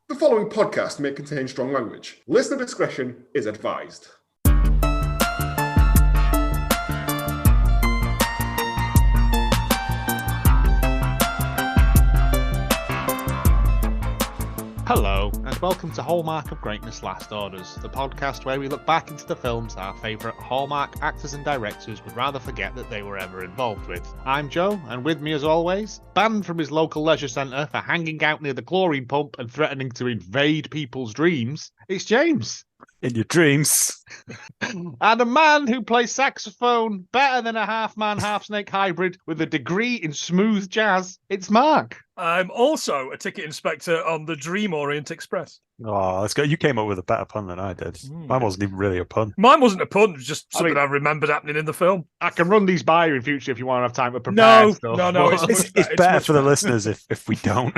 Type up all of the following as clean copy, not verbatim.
The following podcast may contain strong language. Listener discretion is advised. Hello, and welcome to Hallmark of Greatness Last Orders, the podcast where we look back into the films our favourite Hallmark actors and directors would rather forget that they were ever involved with. I'm Joe, and with me as always, banned from his local leisure centre for hanging out near the chlorine pump and threatening to invade people's dreams, it's James. In your dreams. And a man who plays saxophone better than a half-man, half-snake hybrid with a degree in smooth jazz, it's Mark. I'm also a ticket inspector on the Dream Orient Express. Oh, let's go. You came up with a better pun than I did. Mine wasn't even really a pun. Mine wasn't a pun, it was just something I rememred happening in the film. I can run these by you in future if you want to have time to prepare stuff. No, It's better for the listeners if we don't.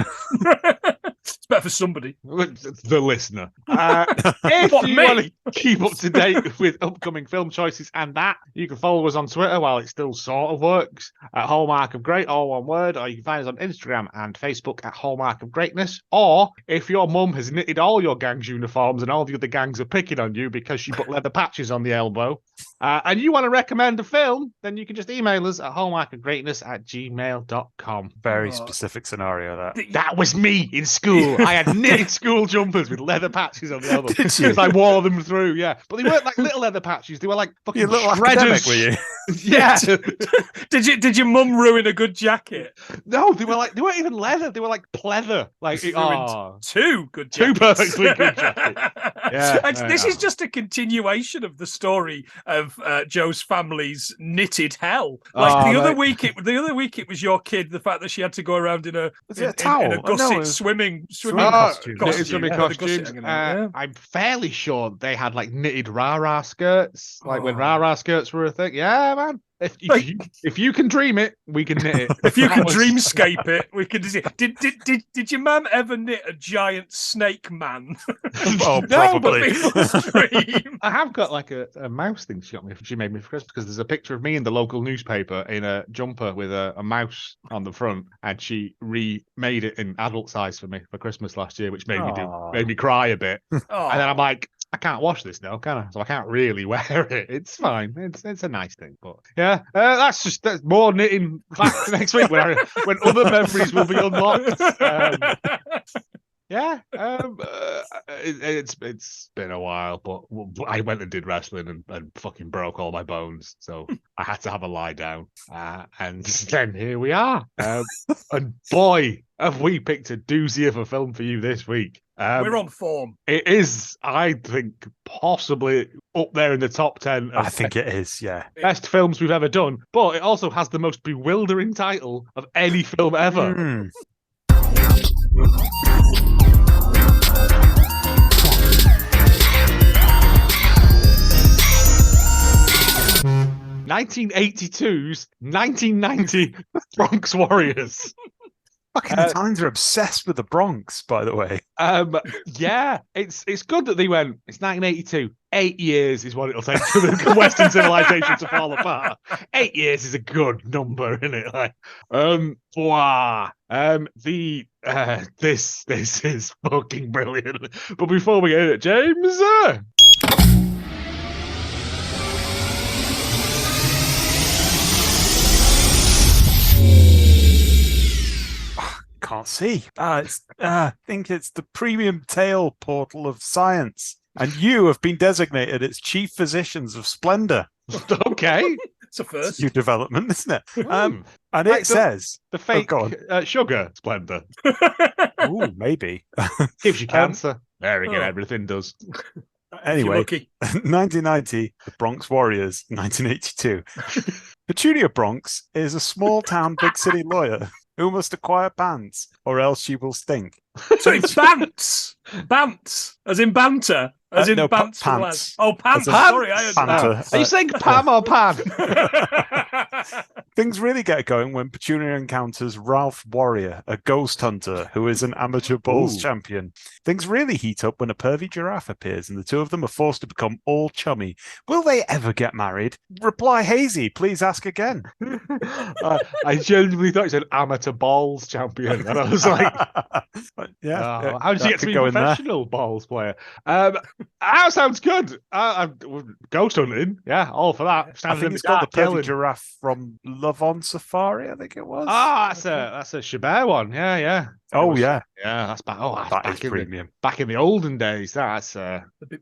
It's better for somebody. The listener. If you want to keep up to date with upcoming film choices and that, you can follow us on Twitter while it still sort of works at Hallmark of Great, all one word, or you can find us on Instagram and Facebook at Hallmark of Greatness. Or if your mum has knitted all your gang's uniforms and all the other gangs are picking on you because she put leather patches on the elbow, and you want to recommend a film, then you can just email us at hallmarkofgreatness@gmail.com. Very specific scenario, that. That was me in school. I had knitted school jumpers with leather patches on the elbow. Did you? Because I wore them through, yeah. But they weren't like little leather patches. They were like fucking You little shredders. academic, were you? Yeah. Did your mum ruin a good jacket? No, they weren't even leather. They were like pleather. Like Two good two jackets. perfectly good jackets. Yeah, And this is just a continuation of the story of Joe's family's knitted hell. Like the other week, it was your kid. The fact that she had to go around in a towel? in a gusset swimming costume. Knitted swimming Yeah, costumes. I'm fairly sure they had like knitted rah-rah skirts, like when rah-rah skirts were a thing. Yeah, man. If you can dream it, we can knit it. If you can dreamscape it, we can. Did your mum ever knit a giant snake man? Oh, No, probably. I have got like a mouse thing she made me for Christmas, because there's a picture of me in the local newspaper in a jumper with a mouse on the front, and she remade it in adult size for me for Christmas last year, which made me cry a bit. And then I'm like, I can't wash this now, can I? So I can't really wear it. It's fine. It's a nice thing, but yeah, that's more knitting facts next week when other memories will be unlocked. It's been a while, but I went and did wrestling and fucking broke all my bones, so I had to have a lie down, and then here we are. And boy, have we picked a doozy of a film for you this week. We're on form. It is, I think, possibly up there in the top 10. I think it is, yeah. Best films we've ever done, but it also has the most bewildering title of any film ever. 1982's 1990 Bronx Warriors. Fucking the Times are obsessed with the Bronx, by the way. Yeah, it's good that they went, it's 1982. 8 years is what it'll take for the Western civilization to fall apart. 8 years is a good number, isn't it? Like, this is fucking brilliant. But before we get into it, James, Can't see. I think it's the Premium Tail Portal of Science, and you have been designated its chief physicians of Splendor. Okay. It's a first. New development, isn't it? And Like it says the fake go sugar Splendor. Ooh, maybe. Gives you cancer. There we go, everything does. Anyway, 1990, the Bronx Warriors, 1982. Petunia Bronx is a small town, big city lawyer who must acquire pants or else she will stink. So it's bants. Bants. As in banter. As in no, bants. pants. Oh, pants. As in Sorry, I banter. Are you saying Pam or Pan? Things really get going when Petunia encounters Ralph Warrior, a ghost hunter who is an amateur bowls champion. Things really heat up when a pervy giraffe appears and the two of them are forced to become all chummy. Will they ever get married? Reply hazy. Please ask again. I genuinely thought you said amateur balls champion. And I was like, how did you get to be a professional balls player? That sounds good. Ghost hunting. Yeah, all for that. I think it's called the pervy giraffe from Love on Safari, I think it was. That's a Chabert one. Yeah. Yeah, that's back. Oh, that is premium. Back in the olden days. That's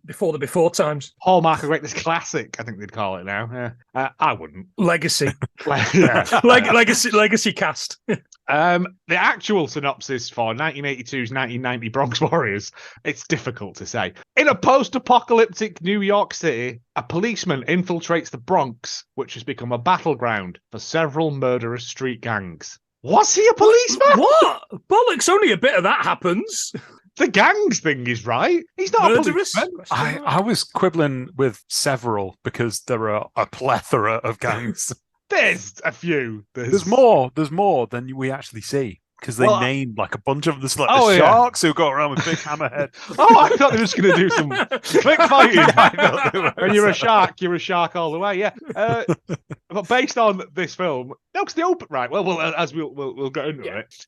before the before times. Hallmark of Greatness Classic, I think they'd call it now. Yeah, I wouldn't. Legacy. Legacy cast. The actual synopsis for 1982's 1990 Bronx Warriors, it's difficult to say. In a post-apocalyptic New York City, a policeman infiltrates the Bronx, which has become a battleground for several murderous street gangs. Was he a policeman? What? Bollocks, only a bit of that happens. The gangs thing is right. He's not Murderous? a policeman. I was quibbling with several because there are a plethora of gangs. There's a few. There's more than we actually see. Because they named like a bunch of them. There's like the sharks who go around with big hammerhead. I thought they were just going to do some click fighting. When you're a shark all the way. Yeah. But based on this film, no, because the open right. Well, as we'll get into it.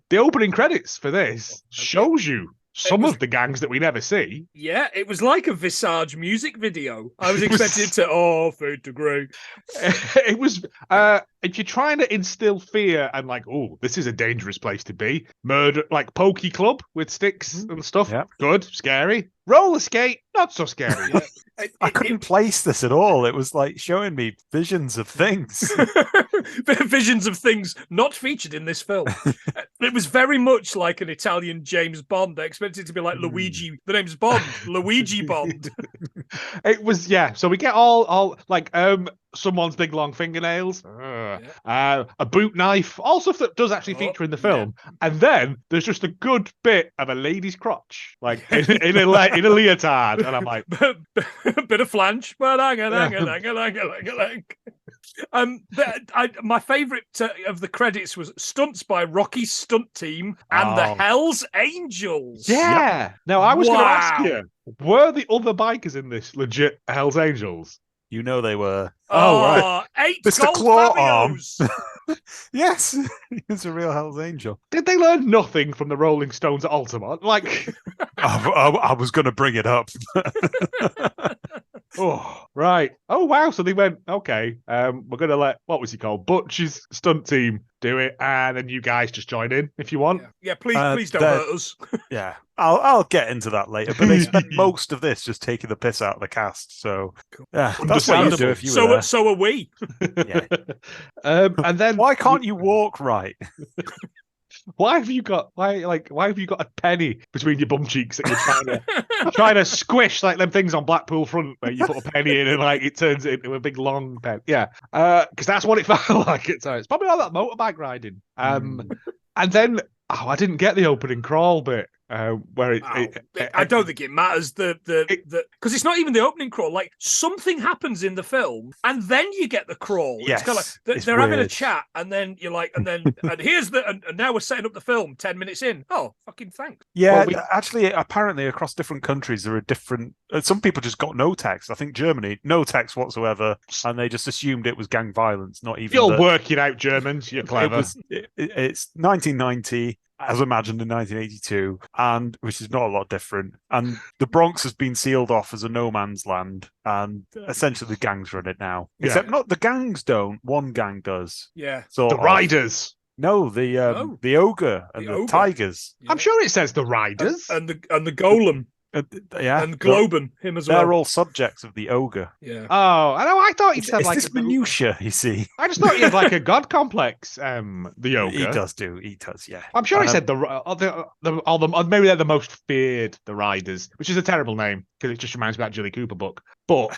The opening credits for this shows you some of the gangs that we never see. Yeah, it was like a Visage music video. I was expecting to, fade to grey. It was, if you're trying to instill fear and like, this is a dangerous place to be, murder, like pokey club with sticks and stuff, good, scary. Roller skate, not so scary. I couldn't place this at all. It was like showing me visions of things. Visions of things not featured in this film. It was very much like an Italian James Bond. I expected it to be like Luigi. The name's Bond. Luigi Bond. It was, so we get all like someone's big long fingernails, a boot knife, all stuff that does actually feature in the film. And then there's just a good bit of a lady's crotch, like in a leotard. And I'm like, bit of flange. My favourite of the credits was stunts by Rocky's stunt team and the Hells Angels. Yeah. Now I was going to ask you, were the other bikers in this legit Hells Angels? You know they were. Right. 8 Mr. Claw Arms. Yes, he was a real Hell's Angel. Did they learn nothing from the Rolling Stones at Altamont? Like, I was going to bring it up. Oh, right. Oh, wow. So they went, okay, we're going to let, what was he called? Butch's stunt team do it. And then you guys just join in if you want. Yeah, please don't hurt us. Yeah, I'll get into that later. But they spent most of this just taking the piss out of the cast. So, yeah, that's what you do if you were there. So are we. Yeah. And then why can't you walk right? Why have you got a penny between your bum cheeks that you're trying to squish like them things on Blackpool front where you put a penny in and like it turns it into a big long pen? Yeah, because that's what it felt like. It's probably all that motorbike riding. And then I didn't get the opening crawl bit. Where I don't think it matters because it's not even the opening crawl. Like something happens in the film, and then you get the crawl. Yes, it's kind of like they're having a chat, and then you're like, and here's and now we're setting up the film 10 minutes in. Oh, fucking thanks. Yeah, actually, apparently across different countries there are different. Some people just got no text. I think Germany, no text whatsoever, and they just assumed it was gang violence. Not even. You're working out Germans. You're clever. It's 1990. As imagined in 1982, and which is not a lot different. And the Bronx has been sealed off as a no man's land, and essentially the gangs run it now. Yeah. Except not the gangs don't. One gang does. Yeah. So the Riders. No, the ogre and the tigers. Yeah. I'm sure it says the Riders and the golem. And Globen, him as well. They're all subjects of the ogre. Yeah. Oh, I thought he said like this minutia. You see, I just thought he had like a god complex. The ogre. He does. Yeah. I'm sure he said maybe they're the most feared, the Riders, which is a terrible name because it just reminds me of that Jilly Cooper book. But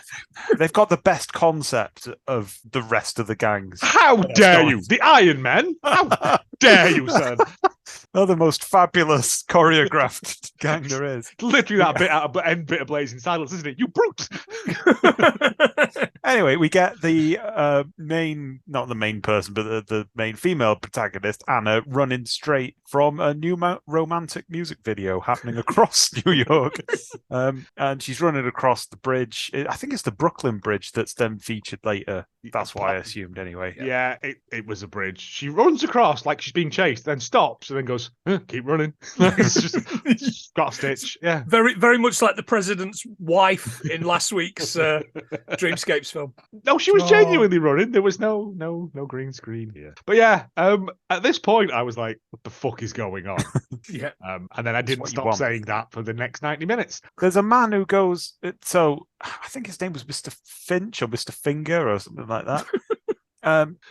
they've got the best concept of the rest of the gangs. How dare you, the Iron Men? How dare you, son? They're the most fabulous choreographed gang there is. Literally that bit out of end bit of Blazing Silence, isn't it? You brute! Anyway, we get the not the main person, but the main female protagonist, Anna, running straight from a new romantic music video happening across New York. And she's running across the bridge. I think it's the Brooklyn Bridge that's then featured later. That's what I assumed anyway. Yeah, it was a bridge. She runs across like she's being chased, then stops and then goes, keep running. It's just got a stitch. Yeah. Very, very much like the president's wife in last week's Dreamscapes film. No, she was genuinely running. There was no green screen here. But yeah, at this point I was like, what the fuck is going on? Yeah. And then I didn't stop saying that for the next 90 minutes. There's a man who goes, so I think his name was Mr. Finch or Mr. Finger or something like that.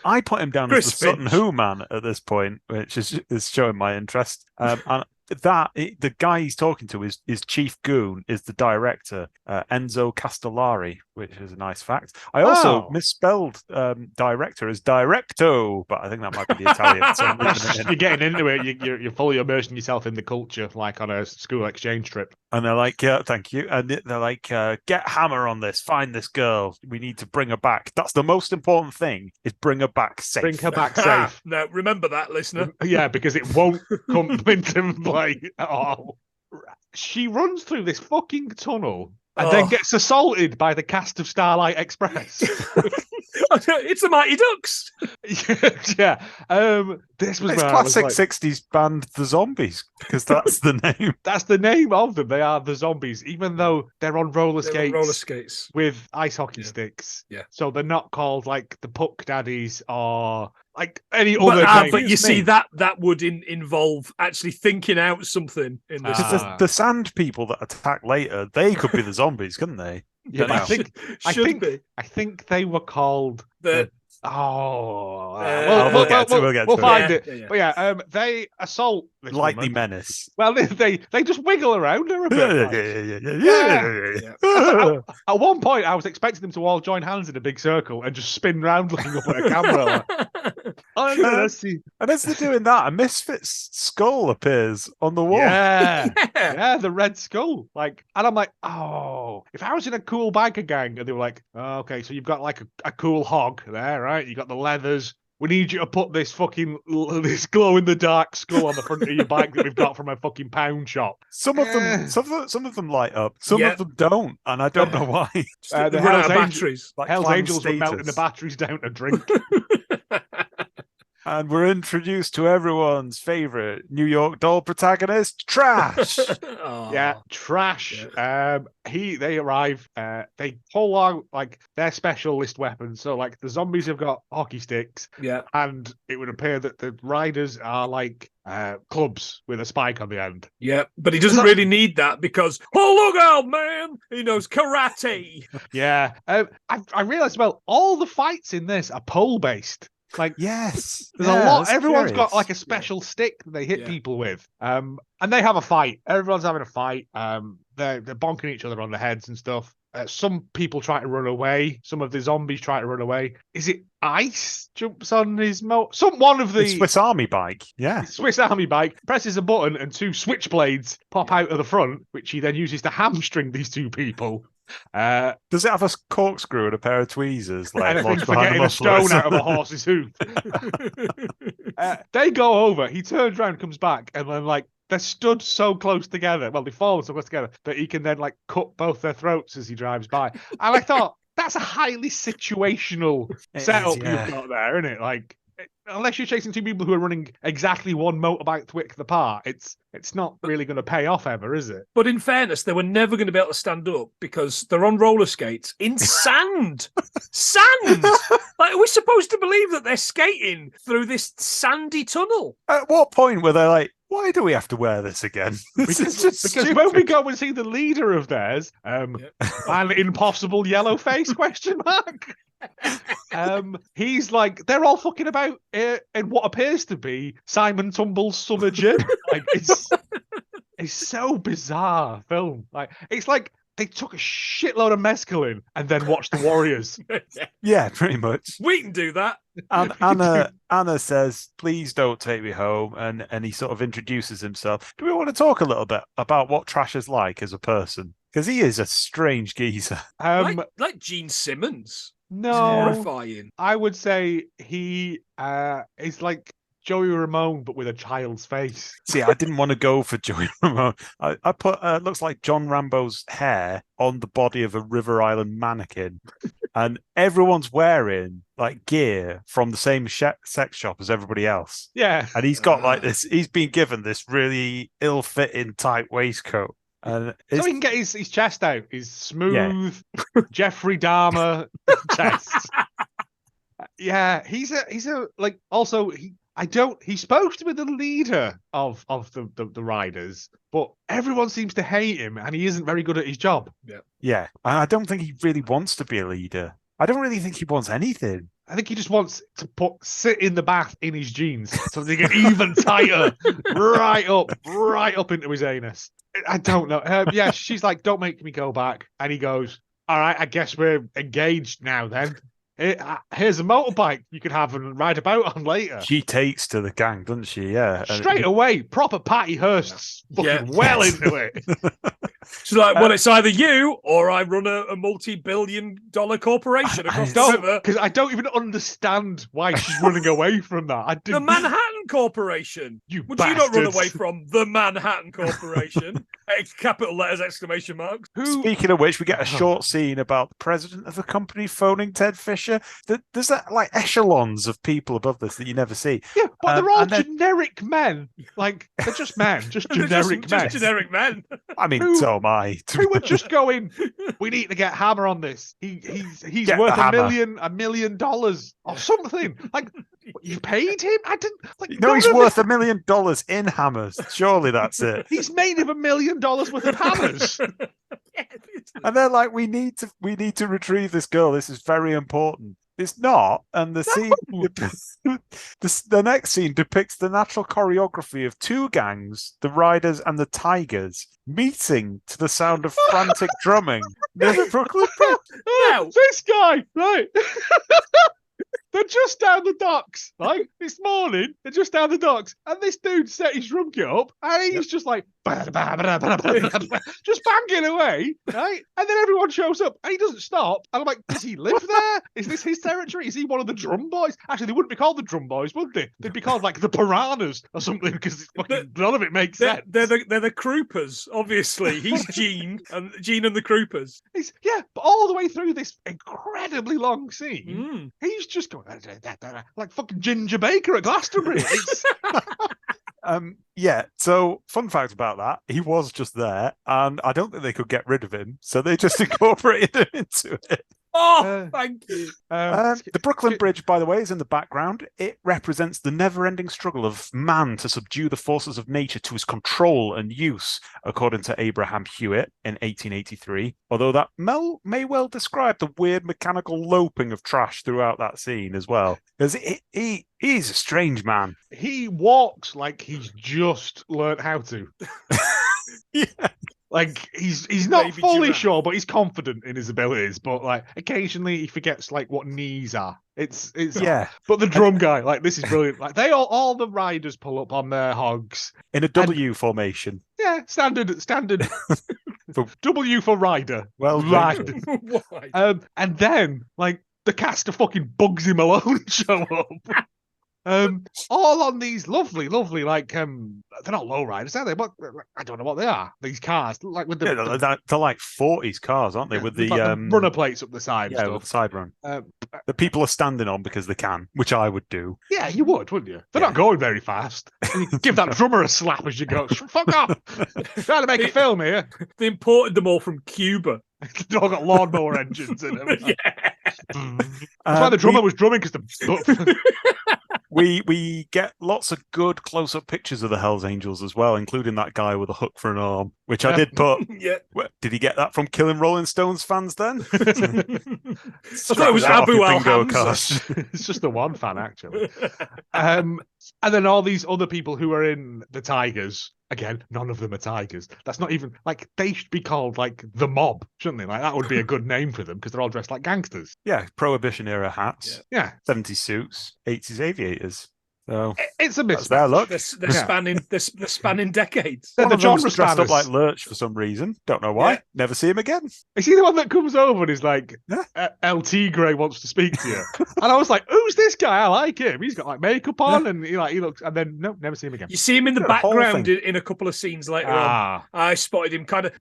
I put him down Chris as the Sutton Finch. Who man at this point, which is showing my interest. And the guy he's talking to is Chief Goon, is the director, Enzo Castellari, which is a nice fact. I also misspelled director as directo, but I think that might be the Italian. So I'm leaving it in. You're getting into it. You're fully immersing yourself in the culture, like on a school exchange trip. And they're like, yeah, thank you. And they're like, get Hammer on this. Find this girl. We need to bring her back. That's the most important thing, is bring her back safe. Bring her back safe. Now, remember that, listener. Yeah, because it won't come into play at all. She runs through this fucking tunnel and then gets assaulted by the cast of Starlight Express. It's the Mighty Ducks. Yeah. This was It's where I was classic like, 60s band The Zombies, because that's the name. that's the name of them. They are the Zombies, even though they're on roller They're skates. on roller skates. With ice hockey sticks. Yeah. So they're not called like the Puck Daddies or like any other name. But you see, that would involve actually thinking out something in this. Because the sand people that attack later, they could be the zombies, couldn't they? Yeah, but I think they were called the we'll get to we'll find it. Yeah. But yeah, they assault this Lightly woman. Menace. Well, they just wiggle around her a bit. Yeah. At one point, I was expecting them to all join hands in a big circle and just spin round looking up at a camera. Let's see. And as they're doing that, a Misfit's skull appears on the wall. Yeah, the red skull. Like, and I'm like, oh, if I was in a cool biker gang and they were like, oh, okay, so you've got like a cool hog there, right? You got the leathers. We need you to put this this glow in the dark skull on the front of your bike that we've got from a fucking pound shop. Some of them light up. Some of them don't, and I don't know why. The run out of batteries. Like Hell's clan Angels were melting the status. batteries down to drink. And we're introduced to everyone's favorite New York Doll protagonist, Trash. Yeah, Trash. They arrive. They pull out like their specialist weapons. So like the zombies have got hockey sticks. Yeah, and it would appear that the riders are like clubs with a spike on the end. Yeah, but he doesn't really need that because look out, man! He knows karate. Yeah, I realized all the fights in this are pole based. Like, yes, there's a lot. Everyone's curious. got like a special stick that they hit people with. And they have a fight. Everyone's having a fight. They're bonking each other on the heads and stuff. Some people try to run away. Some of the zombies try to run away. Is it Ice jumps on his one of the Swiss Army bike? Yeah, Swiss Army bike, presses a button and two switchblades pop out of the front, which he then uses to hamstring these two people. Does it have a corkscrew and a pair of tweezers? Like Anything for getting a stone out of a horse's hoof. They go over. He turns around, comes back, and then like they're stood so close together. Well, they fall so close together that he can then like cut both their throats as he drives by. And I thought that's a highly situational setup you've got there, isn't it? Like, unless you're chasing two people who are running exactly one motorbike width apart, it's not really going to pay off ever, is it? But in fairness, they were never going to be able to stand up because they're on roller skates in sand. Sand! Like, are we supposed to believe that they're skating through this sandy tunnel? At what point were they like, why do we have to wear this again? Because when we go and see the leader of theirs, an impossible yellow face question mark. He's like, they're all fucking about in what appears to be Simon Tumble's summer gym. Like, it's so bizarre film. Like, it's like they took a shitload of mescaline and then watched the Warriors. Yeah, pretty much. We can do that. And Anna says, "Please don't take me home," and he sort of introduces himself. Do we want to talk a little bit about what Trash is like as a person? Because he is a strange geezer. Like Gene Simmons. No, It's horrifying. I would say he is like Joey Ramone, but with a child's face. See, I didn't want to go for Joey Ramone. I put looks like John Rambo's hair on the body of a River Island mannequin, and everyone's wearing like gear from the same sex shop as everybody else. Yeah, And he's got like this. He's been given this really ill-fitting tight waistcoat. And so he can get his chest out. His smooth Jeffrey Dahmer chest. Yeah, he's a like. Also, he's supposed to be the leader of the riders, but everyone seems to hate him, and he isn't very good at his job. Yeah, and I don't think he really wants to be a leader. I don't really think he wants anything. I think he just wants to sit in the bath in his jeans so they get even tighter, right up into his anus. I don't know. Yeah, she's like, "Don't make me go back," and he goes, "All right, I guess we're engaged now then. Here's a motorbike you could have and ride about on later." She takes to the gang, doesn't she? Yeah, straight away, proper Patty Hearst's fucking well into it. She's like, well, it's either you or I run a multi-billion-dollar corporation across the river. Because I don't even understand why she's running away from that. The Manhattan Corporation. Would you not run away from the Manhattan Corporation? Capital letters, exclamation marks. Speaking of which, we get a short scene about the president of the company phoning Ted Fisher. There's that like echelons of people above this that you never see. Yeah, but they're all generic men. Like, they're just men, just generic men. Just generic men. I mean, so am I. Who were just going, we need to get Hammer on this. He's worth $1 million or something. Like, you paid him? I didn't like. No, he's worth $1 million in hammers. Surely that's it. He's made him $1 million worth of hammers. And they're like, we need to retrieve this girl. This is very important. It's not, and the scene, the next scene depicts the natural choreography of two gangs, the Riders and the Tigers, meeting to the sound of frantic drumming near the Brooklyn Bridge. This guy, right? They're just down the docks, like this morning. They're just down the docks, and this dude set his drum kit up, and he's just like just banging away, right? And then everyone shows up, and he doesn't stop. And I'm like, does he live there? Is this his territory? Is he one of the drum boys? Actually, they wouldn't be called the drum boys, would they? They'd be called like the Piranhas or something, because none of it makes sense. They're the Croupers, obviously. He's Gene and the Croupers. But all the way through this incredibly long scene, he's just going like fucking Ginger Baker at Glastonbury. So fun fact about that, he was just there, and I don't think they could get rid of him, so they just incorporated him into it. Thank you. The Brooklyn Bridge, by the way, is in the background. It represents the never-ending struggle of man to subdue the forces of nature to his control and use, according to Abraham Hewitt in 1883. Although that may well describe the weird mechanical loping of Trash throughout that scene as well. Because he's a strange man. He walks like he's just learned how to. Yeah. Like he's not fully sure, but he's confident in his abilities. But like occasionally he forgets like what knees are. It's But the drum guy, like this is brilliant. Like they all the riders pull up on their hogs in a W formation. Yeah, standard. W for rider. Well, rider. And then like the cast of fucking Bugsy Malone show up. All on these lovely, like they're not low riders, are they? But I don't know what they are. These cars, like with they're like 40s cars, aren't they? With the runner plates up the side. Yeah, with the side run. The people are standing on because they can, which I would do. Yeah, you would, wouldn't you? They're not going very fast. You give that drummer a slap as you go. Fuck off! Trying to make a film here. They imported them all from Cuba. They all got lawnmower engines in them. Yeah. That's why the drummer was drumming, because the. We get lots of good close-up pictures of the Hells Angels as well, including that guy with a hook for an arm, which I did put. Yeah. Did he get that from killing Rolling Stones fans then? I thought it was Abu Al-Hamza. It's just the one fan, actually. And then all these other people who are in the Tigers, again, none of them are tigers. That's not even like they should be called like the mob, shouldn't they? Like that would be a good name for them because they're all dressed like gangsters. Yeah, Prohibition era hats, Yeah, 70s suits, 80s aviators. So it's a that's their look. Yeah. They're spanning decades. They're One the of them's genre dressed up spanners. like Lurch for some reason. Don't know why. Yeah. Never see him again. Is he the one that comes over and is like, Yeah. El Tigre wants to speak to you? And I was like, who's this guy? I like him. He's got like makeup on and he looks, and then no, never see him again. You see him in the The whole background thing. in a couple of scenes later on. Ah, I spotted him kind of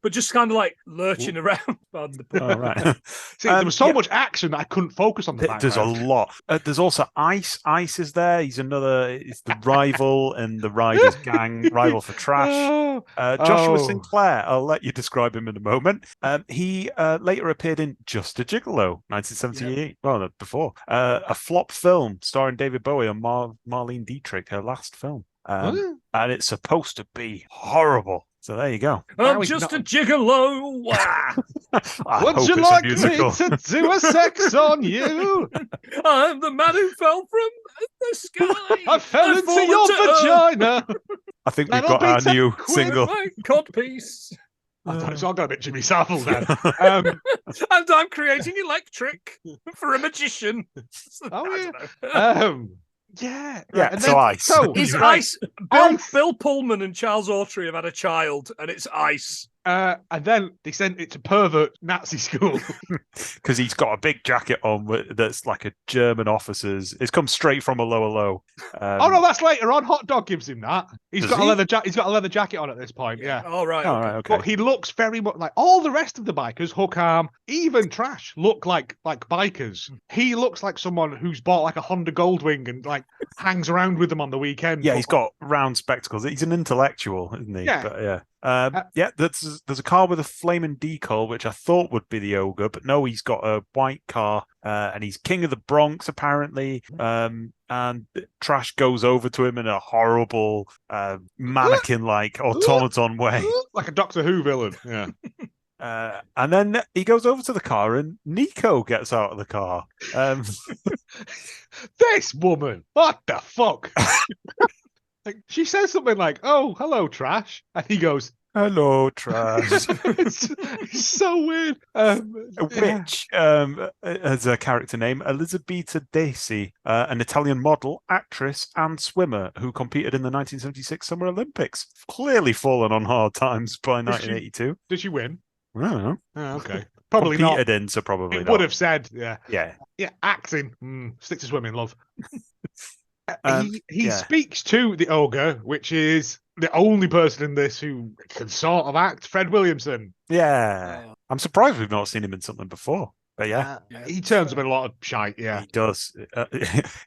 like lurching around. Pardon the pun. Oh, right. see, there was so yeah. much action that I couldn't focus on the There's a background. lot. There's also Ice. Ice is there. He's the rival and the Riders gang, rival for Trash. Oh, Joshua oh. Sinclair, I'll let you describe him in a moment. He later appeared in Just a Gigolo, 1978. Well, no, before. A flop film starring David Bowie and Marlene Dietrich, her last film. Was it? And it's supposed to be horrible. So there you go. Now I'm he's just not- a gigolo. I Would hope you it's a like me musical. to do a sex on you? I'm the man who fell from the sky. I fell into fallen your to earth vagina. I think we've That'll got our be new quick. single. My codpiece. I thought it's all got a bit Jimmy Savile then. Um, And I'm creating electric for a magician. Oh, I yeah. don't know. Yeah. Yeah, right, and so then- Ice. So It's right, Ice. Ice. Bill Pullman and Charles Autry have had a child, and it's Ice. and then they sent it to pervert Nazi school. Because he's got a big jacket on that's like a German officer's. It's come straight from a low. Oh no, that's later on. Hot Dog gives him that. He's Does got a he? leather He's got a leather jacket on at this point. Yeah. All right. All okay. right, okay. But he looks very much like all the rest of the bikers, Hook Arm, even Trash, look like bikers. He looks like someone who's bought like a Honda Goldwing and like hangs around with them on the weekend. Yeah, he's got round spectacles. He's an intellectual, isn't he? Yeah. But yeah. There's a car with a flaming decal, which I thought would be the ogre, but no, he's got a white car, and he's king of the Bronx apparently. And Trash goes over to him in a horrible mannequin-like automaton way. like a Doctor Who villain. Yeah. And then he goes over to the car, and Nico gets out of the car. This woman, what the fuck? Like, she says something like, "Oh, hello, Trash," and he goes, Hello, Trash. it's so weird. Which has a character name, Elisabetta Desi, an Italian model, actress, and swimmer who competed in the 1976 Summer Olympics. Clearly fallen on hard times by 1982. Did she win? I don't know. Oh, okay, probably not. Competed in, so probably It not. would have said, yeah, Yeah. yeah, acting. Stick to swimming, love. He yeah. speaks to the ogre, which is the only person in this who can sort of act. Fred Williamson. Yeah. I'm surprised we've not seen him in something before. But yeah. He turns up in a lot of shite. Yeah. He does.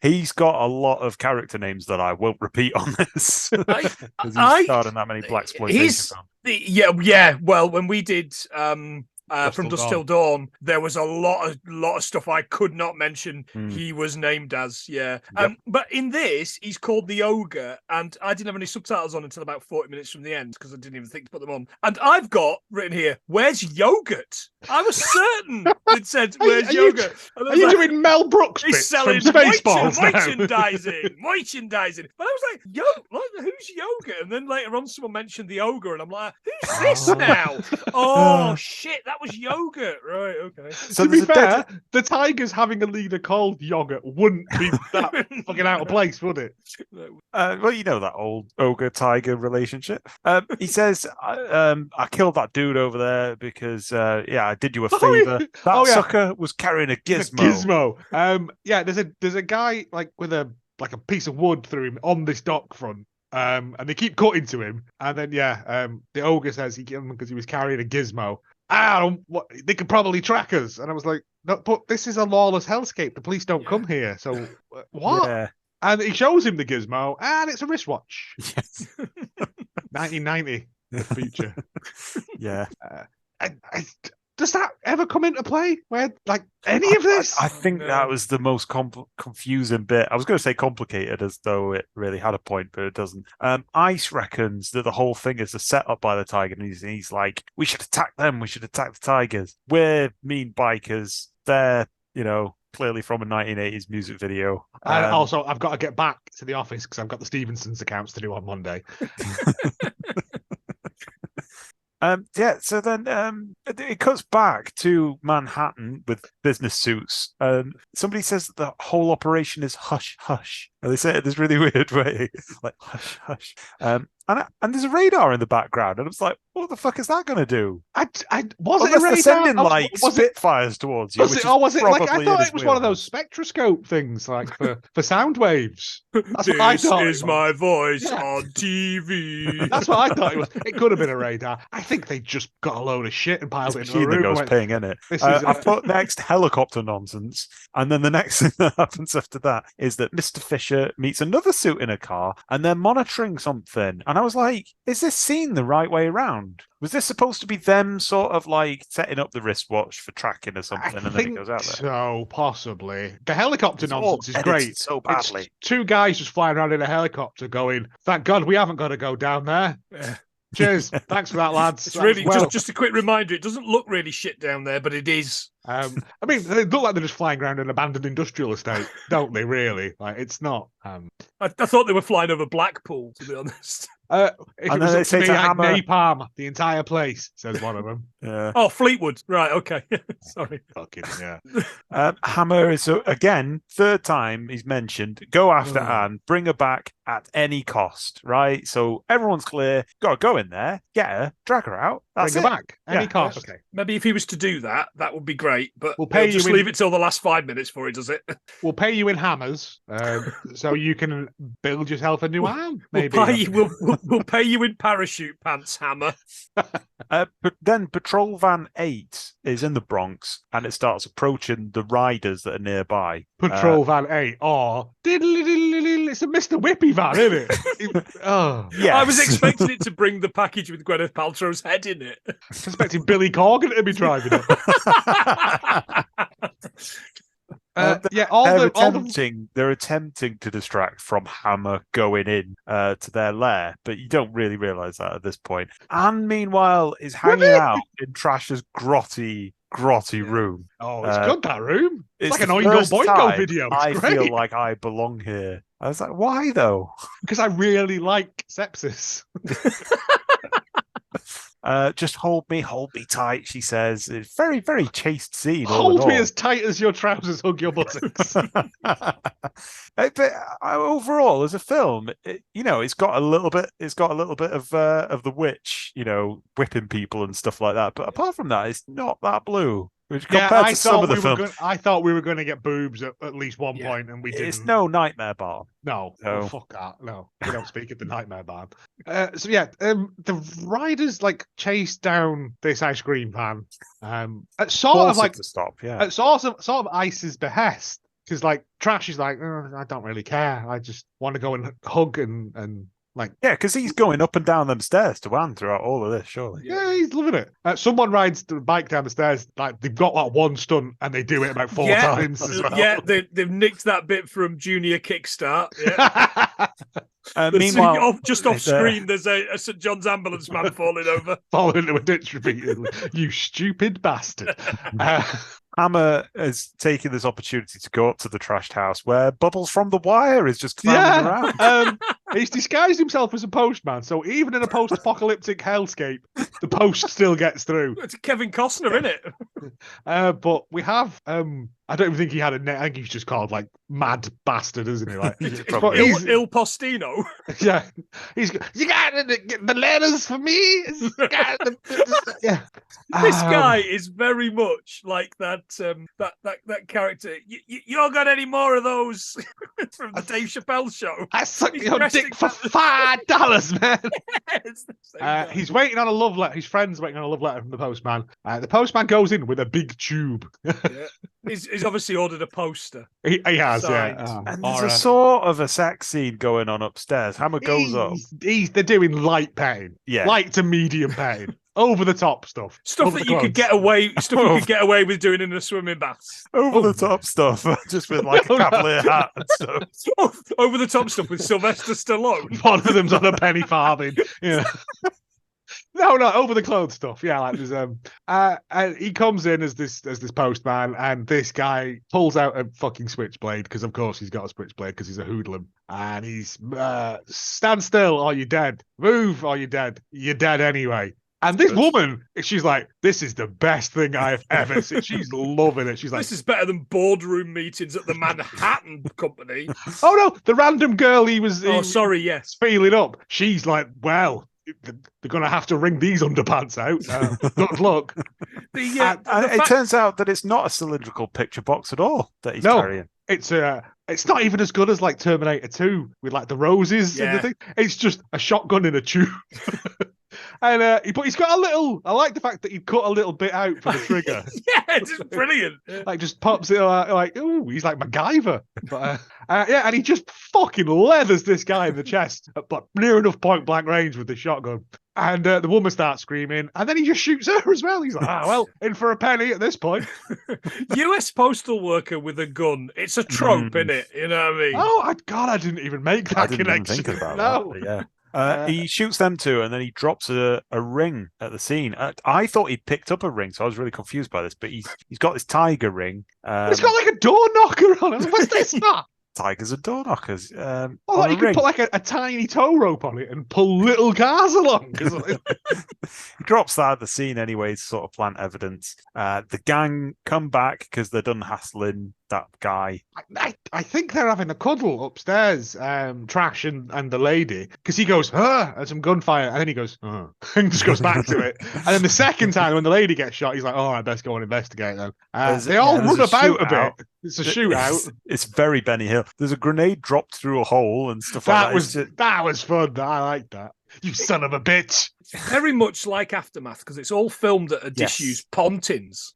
He's got a lot of character names that I won't repeat on this. Because he's starred in that many blaxploitation films. Yeah. Well, when we did From Till Dusk Till Dawn, there was a lot of stuff I could not mention. He was named as, yeah. Yep. But in this, he's called the Ogre, and I didn't have any subtitles on until about 40 minutes from the end because I didn't even think to put them on. And I've got written here, "Where's yogurt?" I was certain it said, "Where's yogurt?" And I Are was you like, doing Mel Brooks he's bits selling from Spaceballs now? merchandising. But I was like, who's yogurt? And then later on, someone mentioned the ogre, and I'm like, who's this now? Oh shit, that was yogurt, right? Okay. So To be there's a fair, the Tigers having a leader called Yogurt wouldn't be that fucking out of place, would it? well, you know that old ogre-tiger relationship. He says, I killed that dude over there because, I did you a favor. That sucker was carrying a gizmo. Yeah, there's a guy like with a piece of wood through him on this dock front. And they keep cutting to him. And then, the ogre says he killed him because he was carrying a gizmo. They could probably track us. And I was like, no, but this is a lawless hellscape. The police don't come here. So what? Yeah. And he shows him the gizmo, and it's a wristwatch. Yes. 1990, the future. Yeah. Does that ever come into play? Where like any of this? I think that was the most confusing bit. I was going to say complicated, as though it really had a point, but it doesn't. Ice reckons that the whole thing is a setup by the tiger, and he's like, "We should attack them. We should attack the tigers. We're mean bikers. They're clearly from a 1980s music video." And also, I've got to get back to the office because I've got the Stevenson's accounts to do on Monday. So then it cuts back to Manhattan with business suits. Somebody says that the whole operation is hush hush. And they say it in this really weird way, like hush hush. And there's a radar in the background, and I was like, what the fuck is that going to do? Was Unless it a radar? they're sending like Was it? Spitfires towards you. Was it? Which Or was it like? I probably thought in his it was one of wheelhouse. those spectroscope things, like for sound waves. That's what I This thought it is was. my voice Yeah. on TV. That's what I thought it was. It could have been a radar. I think they just got a load of shit and piled it It's into a machine that room. goes and went, ping in it. This is I put next helicopter nonsense, and then the next thing that happens after that is that Mr. Fisher meets another suit in a car, and they're monitoring something. And I was like, is this scene the right way around? Was this supposed to be them sort of like setting up the wristwatch for tracking or something, and then it goes out there? So possibly the helicopter It's all nonsense is edited great. so badly. It's two guys just flying around in a helicopter, going, "Thank God we haven't got to go down there." Cheers, thanks for that, lads. It's That really was well. just a quick reminder. It doesn't look really shit down there, but it is. I mean, they look like they're just flying around an abandoned industrial estate, don't they? Really, like it's not. I thought they were flying over Blackpool, to be honest. If And it then was they up say to me, to I'd Hammer- napalm the entire place. Says one of them. Yeah. Oh, Fleetwood. Right, okay. Sorry. Fucking yeah. Hammer is again third time he's mentioned. Go after Anne, bring her back at any cost. Right, so everyone's clear. Got to go in there, get her, drag her out. That's Bring it. her back. Any Yeah. cost. Okay. Maybe if he was to do that, that would be great. But We'll pay he'll just you in- leave it till the last 5 minutes before he does it. We'll pay you in hammers, so you can build yourself a new arm. We'll Maybe. pay you. We'll pay you in parachute pants, Hammer. But then Patrol Van 8 is in the Bronx, and it starts approaching the riders that are nearby. Patrol Van 8 or it's a Mr. Whippy van, isn't it? Oh, Yes. I was expecting it to bring the package with Gwyneth Paltrow's head in it. expecting Billy Corgan to be driving it. They're attempting to distract from Hammer going in to their lair, but you don't really realize that at this point. And meanwhile, is hanging out in Trash's grotty room. Oh, it's good, that room. It's like the an Oingo first Boingo time video. It's I great. feel like I belong here. I was like, why though? Because I really like sepsis. Just hold me tight, she says. It's very, very chaste scene. all in Hold me all. as tight as your trousers hug your buttocks. But overall, as a film, it's got a little bit of the witch, whipping people and stuff like that. But apart from that, it's not that blue. Which compared to some of the films, I thought we were going to get boobs at least one point, and we didn't. it's no Nightmare Barn. No, No. Oh, fuck that. No, we don't speak at the Nightmare Barn. The riders like chase down this ice cream van. At sort Force of it like to stop, yeah. at sort of Ice's behest, because like Trash is like, I don't really care. I just want to go and hug and like. Yeah, because he's going up and down them stairs to Anne throughout all of this, surely. Yeah, he's loving it. Someone rides the bike down the stairs. Like they've got that one stunt, and they do it about four times as well. Yeah, they've nicked that bit from Junior Kickstart. Yeah. Meanwhile, just off screen, there's a St. John's ambulance man falling over. Falling into a ditch repeatedly. You stupid bastard. Hammer is taking this opportunity to go up to the trashed house where Bubbles from The Wire is just clowning around. He's disguised himself as a postman, so even in a post-apocalyptic hellscape, the post still gets through. It's Kevin Costner, isn't it? But we have, I don't even think he had a name. I think he's just called like Mad Bastard, isn't he? Like, but he's- Il Postino. yeah, you got the letters for me. Yeah, This guy is very much like that character. You all got any more of those from the Dave Chappelle show? I sucked He's your dressed dick for $5, man. It's the same guy. He's waiting on a love letter. His friend's waiting on a love letter from the postman. The postman goes in with a big tube. Yeah. He's obviously ordered a poster. He has, Signed. yeah. And there's a sort of a sex scene going on upstairs. Hammer goes up. They're doing light pain. Yeah. Light to medium pain. Over the top stuff. Stuff Over that the you could clothes. get away with doing in a swimming bath. Over the top stuff, just with like a cavalier hat and stuff. Over the top stuff with Sylvester Stallone. One of them's on a penny farthing. Yeah. No, over the clothes stuff. Yeah, like there's and he comes in as this postman, and this guy pulls out a fucking switchblade because of course he's got a switchblade because he's a hoodlum, and he's stand still or you're dead, move or you're dead, you're dead anyway. And this woman, she's like, this is the best thing I've ever seen. She's loving it. She's like, this is better than boardroom meetings at the Manhattan Company. oh no, the random girl he was yes. feeling up. She's like, well, they're going to have to wring these underpants out. Good luck. It turns out that it's not a cylindrical picture box at all that he's carrying. It's not even as good as like Terminator 2 with like the roses and the thing. It's just a shotgun in a tube. But he's got a little. I like the fact that he cut a little bit out for the trigger. Yeah, it's just brilliant. Like just pops it like, ooh, he's like MacGyver. But and he just fucking leathers this guy in the chest, but near enough point blank range with the shotgun. And the woman starts screaming, and then he just shoots her as well. He's like, well, in for a penny at this point. US postal worker with a gun. It's a trope, isn't it? You know what I mean? Oh, God, I didn't even make that connection. I didn't even think about that. Yeah. He shoots them two, and then he drops a ring at the scene. I thought he picked up a ring, so I was really confused by this. But he's got this tiger ring. It's got like a door knocker on it. What's this? Tigers and door knockers. You could put like a tiny tow rope on it and pull little cars along. He drops that at the scene anyway to sort of plant evidence. The gang come back because they're done hassling that guy. I think they're having a cuddle upstairs, Trash and the lady, because he goes, and some gunfire, and then he goes, and just goes back to it. And then the second time when the lady gets shot, he's like, I best go and investigate then. They all run about a bit. It's a shootout. It's very Benny Hill. There's a grenade dropped through a hole and stuff like that. That was fun. I like that. You son of a bitch. Very much like Aftermath, because it's all filmed at a disused Pontins.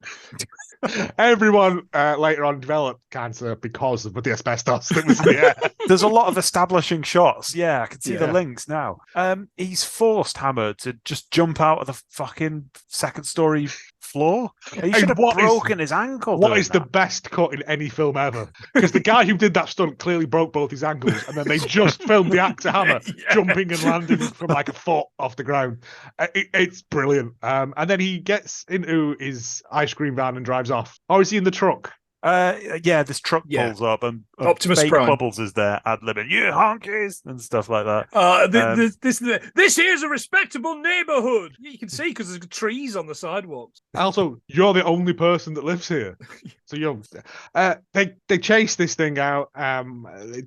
Everyone later on developed cancer because of the asbestos that was in the air. There's a lot of establishing shots. Yeah, I can see the links now. He's forced Hammer to just jump out of the fucking second story floor. He should have broken his ankle. What is the best cut in any film ever? Because the guy who did that stunt clearly broke both his ankles, and then they just filmed the actor Hammer jumping and landing from like a foot off the ground. It's brilliant. And then he gets into his ice cream van and drives off. Or is he in the truck? This truck pulls up and Optimus Fake Prime. Bubbles is there ad-libbing, you honkies, and stuff like that. This here's a respectable neighborhood. You can see because there's trees on the sidewalks. Also, you're the only person that lives here. So they chase this thing out.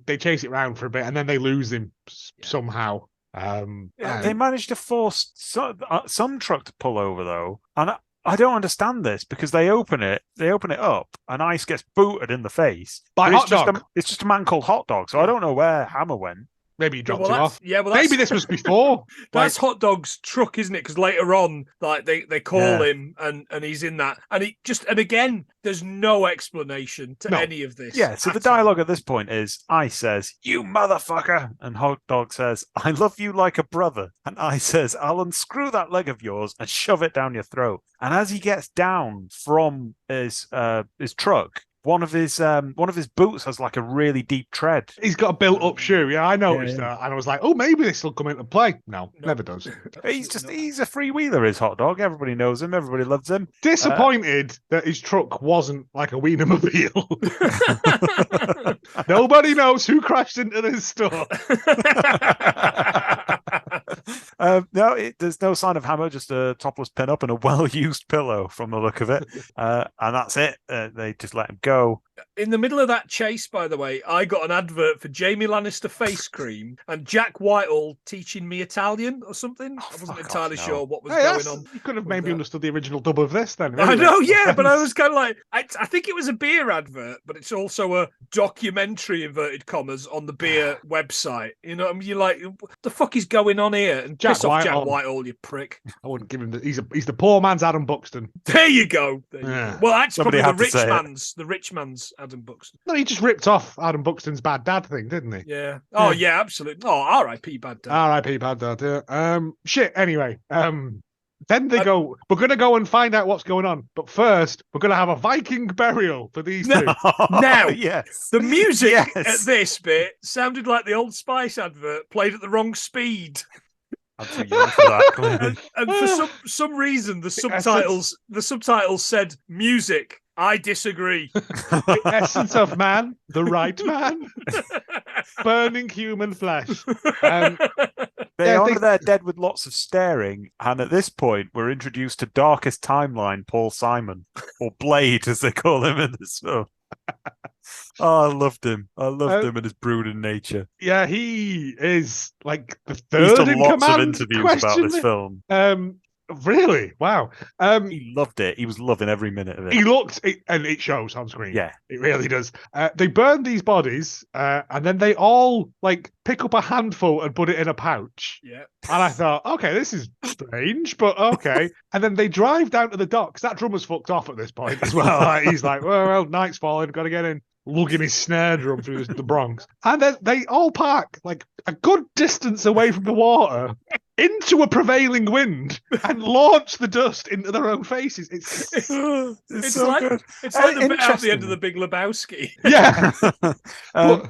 They chase it around for a bit, and then they lose him somehow. They managed to force some truck to pull over though, and I don't understand this because they open it up, and Ice gets booted in the face by Hot Dog. It's just a man called Hot Dog, so I don't know where Hammer went. Maybe he dropped him off. Yeah, well, maybe this was before. That's Hot Dog's truck, isn't it? Because later on, like they call him, and he's in that, and again, there's no explanation to any of this. Yeah, so the dialogue at this point is Ice says, "You motherfucker," and Hot Dog says, "I love you like a brother," and Ice says, "I'll unscrew that leg of yours and shove it down your throat." And as he gets down from his truck, one of his boots has like a really deep tread. He's got a built-up shoe. Yeah, I noticed that, and I was like, "Oh, maybe this will come into play." No, never does. He's a freewheeler. His Hot Dog. Everybody knows him. Everybody loves him. Disappointed that his truck wasn't like a Wienermobile. Nobody knows who crashed into this store. There's no sign of Hammer, just a topless pin-up and a well-used pillow from the look of it. And that's it. They just let him go. In the middle of that chase, by the way, I got an advert for Jamie Lannister face cream and Jack Whitehall teaching me Italian or something. I wasn't entirely sure what was going on. You could have maybe understood the original dub of this then. I know, yeah, but I was kind of like, I think it was a beer advert, but it's also a documentary, inverted commas, on the beer website. You know what I mean? You're like, what the fuck is going on here? And piss off Jack Whitehall, you prick. I wouldn't give him he's the poor man's Adam Buxton. There you go. Well, that's probably the rich man's Adam Buxton. No, he just ripped off Adam Buxton's bad dad thing, didn't he? Yeah. Oh, yeah, absolutely. Oh, R.I.P. bad dad. R.I.P. bad dad. Yeah. Shit. Anyway. Then they go, we're going to go and find out what's going on. But first, we're going to have a Viking burial for these two. Now, yes. The music at this bit sounded like the Old Spice advert played at the wrong speed. I'm too young for that. and for some reason, the subtitles said music. I disagree. The essence of man, the right man, burning human flesh. They honour their dead with lots of staring, and at this point, we're introduced to Darkest Timeline Paul Simon, or Blade, as they call him in this film. Oh, I loved him. I loved him and his brooding nature. Yeah, he is like the He's third done in lots command. of interviews about this film. Really? Wow. He loved it. He was loving every minute of it. He looked, and it shows on screen. Yeah. It really does. They burn these bodies, and then they all like pick up a handful and put it in a pouch. Yeah. And I thought, okay, this is strange, but okay. And then they drive down to the docks. That drummer's fucked off at this point as well. Like, he's like, well, night's falling, got to get in. Lugging his snare drum through the Bronx. And then they all park like a good distance away from the water into a prevailing wind and launch the dust into their own faces. It's so like good. It's like the bit at the end of the Big Lebowski. Yeah.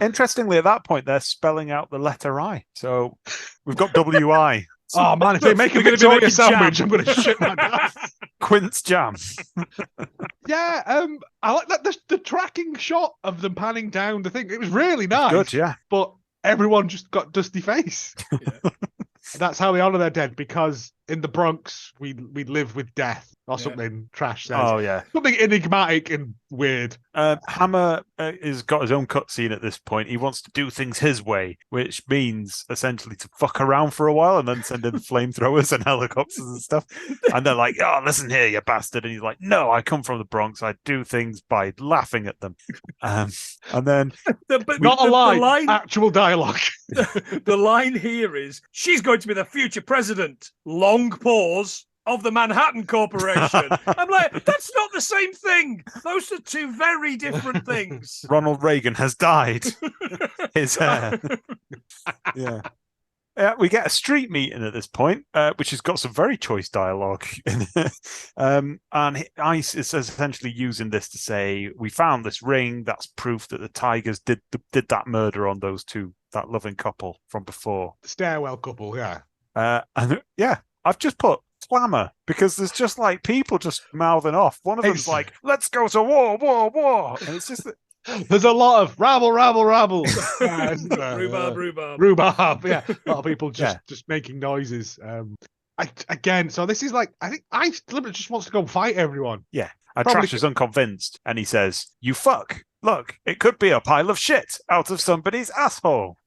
Interestingly, at that point, they're spelling out the letter I. So we've got WI. Oh man, if they make a Victoria sandwich, I'm going to shit my pants. Quince jam. Yeah, I like that the tracking shot of them panning down the thing. It was really nice. Good, yeah. But everyone just got dusty face. Yeah. That's how they honor their dead, because in the Bronx we live with death, or something. Trash says. Oh yeah, something enigmatic and weird. Hammer has got his own cutscene at this point. He wants to do things his way, which means essentially to fuck around for a while and then send in flamethrowers and helicopters and stuff. And they're like, "Oh, listen here, you bastard!" And he's like, "No, I come from the Bronx. I do things by laughing at them." And then, not a line, actual dialogue. The line here is, "She's going to be the future president." Long pause. Of the Manhattan Corporation. I'm like, that's not the same thing. Those are two very different things. Ronald Reagan has dyed his hair. Yeah. We get a street meeting at this point, which has got some very choice dialogue in it. And Ice is essentially using this to say, we found this ring. That's proof that the Tigers did that murder on those two, that loving couple from before. The stairwell couple, yeah. And yeah, I've just put clamor, because there's just like people just mouthing off. One of them's like, "Let's go to war, war, war," and it's just there's a lot of rabble, rabble, rabble, rhubarb. Yeah, a lot of people just making noises. So this is like, I think Ice deliberately just wants to go fight everyone. Yeah, and Trash is unconvinced, and he says, "You fuck! Look, it could be a pile of shit out of somebody's asshole."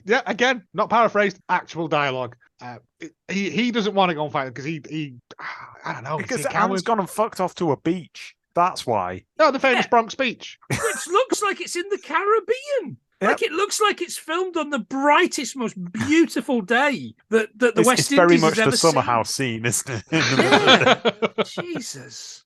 Yeah, again, not paraphrased, actual dialogue. He doesn't want to go and fight because he I don't know, because Alan's gone and fucked off to a beach. That's why. No, the famous Bronx beach. Which looks like it's in the Caribbean. Yep. Like it looks like it's filmed on the brightest, most beautiful day that the West Indies has ever seen. It's very much the summer house scene, isn't it? Jesus.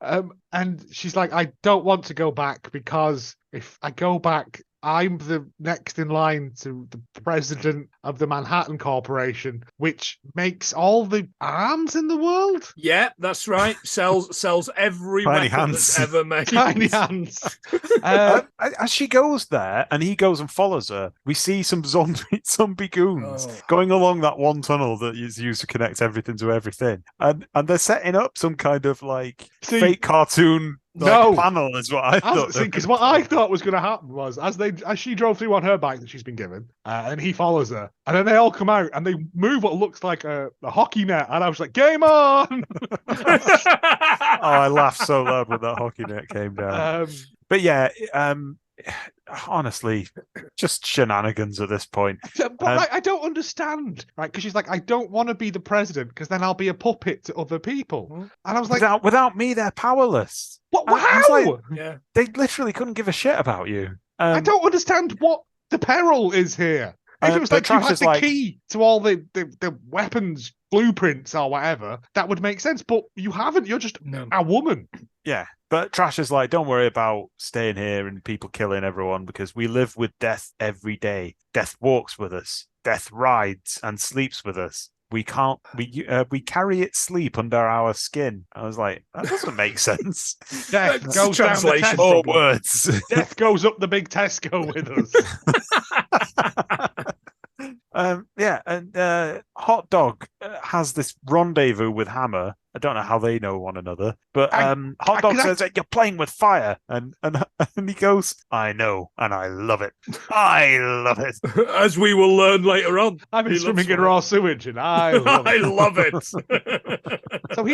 And she's like, I don't want to go back, because if I go back, I'm the next in line to the president of the Manhattan Corporation, which makes all the arms in the world. Yeah, that's right. Sells every weapon that's ever made. Tiny hands. As she goes there and he goes and follows her, we see some zombie goons going along that one tunnel that is used to connect everything to everything. And they're setting up some kind of like fake cartoon panel is what I thought. Because what I thought was going to happen was as she drove through on her bike that she's been given, and he follows her, and then they all come out and they move what looks like a hockey net, and I was like, "Game on!" I laughed so loud when that hockey net came down. But yeah, honestly, just shenanigans at this point. But I don't understand, right? Because she's like, I don't want to be the president because then I'll be a puppet to other people. And I was like, without me, they're powerless. What? How? Like, they literally couldn't give a shit about you. I don't understand what the peril is here. If it was like you had the key to all the weapons blueprints or whatever, that would make sense. But you haven't. You're just a woman. Yeah. But Trash is like, don't worry about staying here and people killing everyone, because we live with death every day. Death walks with us. Death rides and sleeps with us. We carry its sleep under our skin. I was like, that doesn't make sense. Death goes translation. Down the More words. Death goes up the big Tesco with And Hot Dog has this rendezvous with Hammer. I don't know how they know one another, but Hot Dog says that you're playing with fire, and he goes, "I know, and I love it. I love it." As we will learn later on. I've been swimming in raw sewage, and I love it. So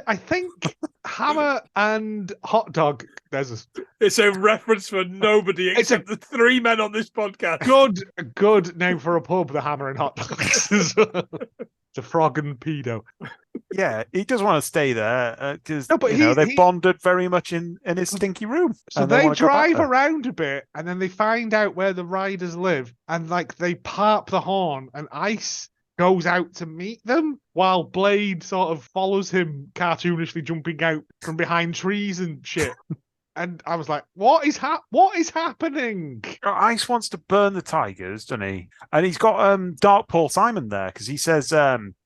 I think Hammer and Hot Dog. It's a reference for nobody except the three men on this podcast. Good name for a pub, the Hammer and Hot Dogs. It's a frog and pedo. Yeah, he does want to stay there because they bonded very much in his stinky room. So they drive around a bit, and then they find out where the riders live, and they park the horn, and Ice goes out to meet them while Blade sort of follows him, cartoonishly jumping out from behind trees and shit. And I was like, what is happening? Ice wants to burn the tigers, doesn't he? And he's got Dark Paul Simon there because he says,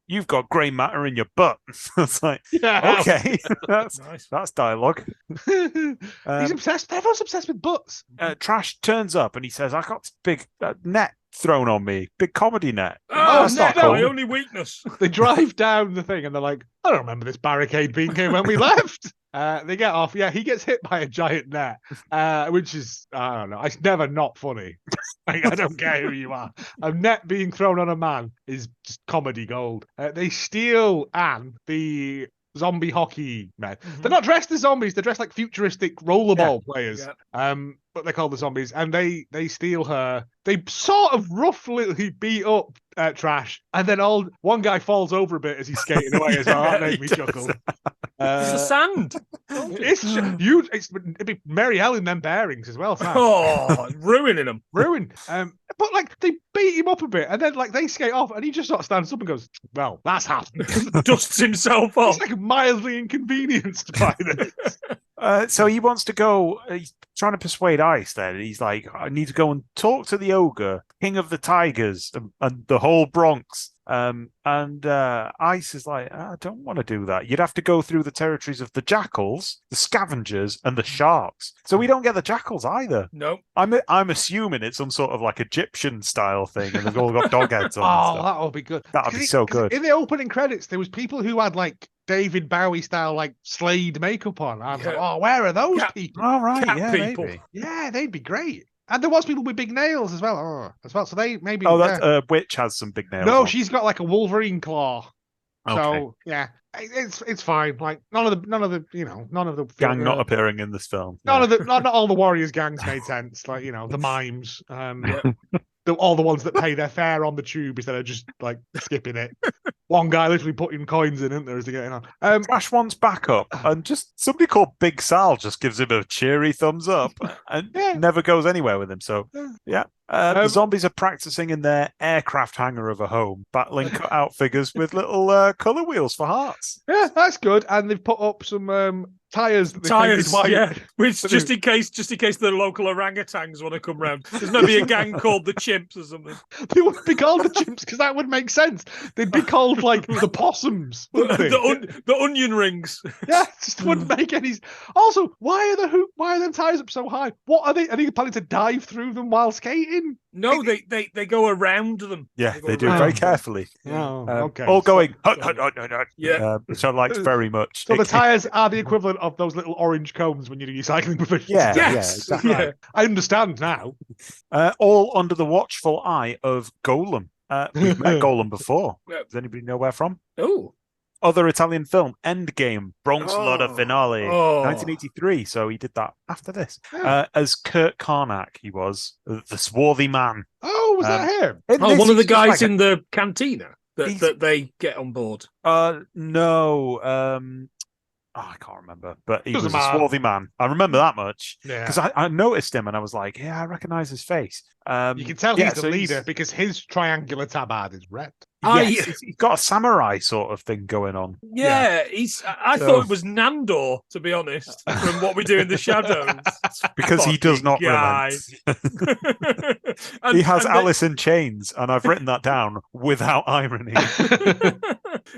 you've got grey matter in your butt. It's like, okay, that's dialogue. He's obsessed. Everyone's obsessed with butts. Trash turns up and he says, I got this big net thrown on me, big comedy net. That's not cool. My only weakness. They drive down the thing and they're like, I don't remember this barricade being here when we left. They get off. Yeah, he gets hit by a giant net, which is, I don't know. It's never not funny. I don't care who you are. A net being thrown on a man is just comedy gold. They steal Anne, the zombie hockey men. Mm-hmm. They're not dressed as zombies. They're dressed like futuristic rollerball players. Yeah. But they're called the zombies. And they steal her. They sort of roughly beat up Trash. And then one guy falls over a bit as he's skating away as well. That made me chuckle. It's the sand. It's huge. It'd be Mary Ellen them bearings as well. Sam. Oh, ruining them. But they beat him up a bit, and then they skate off, and he just sort of stands up and goes, "Well, that's happened." Dusts himself off. He's mildly inconvenienced by this. So he wants to go. He's trying to persuade Ice. Then he's like, "I need to go and talk to the ogre, king of the tigers, and the whole Bronx." Ice is like, I don't want to do that. You'd have to go through the territories of the jackals, the scavengers, and the sharks. So we don't get the jackals either. No. I'm assuming it's some sort of Egyptian style thing, and they've all got dog heads on. Oh, that would be good. That would be so good. In the opening credits, there was people who had David Bowie style Slade makeup on. I was like, oh, where are those people? All right, people. Maybe. Yeah, they'd be great. And there was people with big nails as well. So they maybe. Oh, that witch has some big nails. No, she's got a Wolverine claw. Okay. So yeah, it's fine. None of the gang not appearing in this film. Not all the Warriors gangs made sense. The mimes. All the ones that pay their fare on the tube instead of just skipping it. One guy literally putting coins in, isn't there, as they're getting on. Trash wants backup, and just somebody called Big Sal just gives him a cheery thumbs up and never goes anywhere with him. So, the zombies are practicing in their aircraft hangar of a home, battling cut-out figures with little colour wheels for hearts. Yeah, that's good. And they've put up some tires, yeah. Which just in case the local orangutans want to come round. There's going to be a gang called the Chimps or something. They wouldn't be called the Chimps because that would make sense. They'd be called the Possums, wouldn't they? The onion rings. Yeah, it just wouldn't make any. Also, why are them tires up so high? What are they? Are they planning to dive through them while skating? No, they go around them. Yeah, they do very carefully. Oh, okay. All going, yeah, which I liked very much. So the tires are the equivalent of those little orange cones when you do your cycling provisions. Yeah, yes, exactly. Yeah. I understand now. All under the watchful eye of Golem. We've met Golem before. Does anybody know where from? Oh. Other Italian film, Endgame, Bronx Warriors finale, 1983. So he did that after this. As Kurt Karnak, he was the swarthy man. Oh, was that him? One of the guys in the cantina that they get on board. No. I can't remember, but he was a swarthy man. I remember that much because I noticed him and I was like, I recognize his face. You can tell he's the leader because his triangular tabard is red. Yes, he's got a samurai sort of thing going on. Yeah, I So- thought it was Nandor, to be honest, from What We Do in the Shadows. Because he does not Guy. relent. And- He has and Alice in Chains, and I've written that down without irony.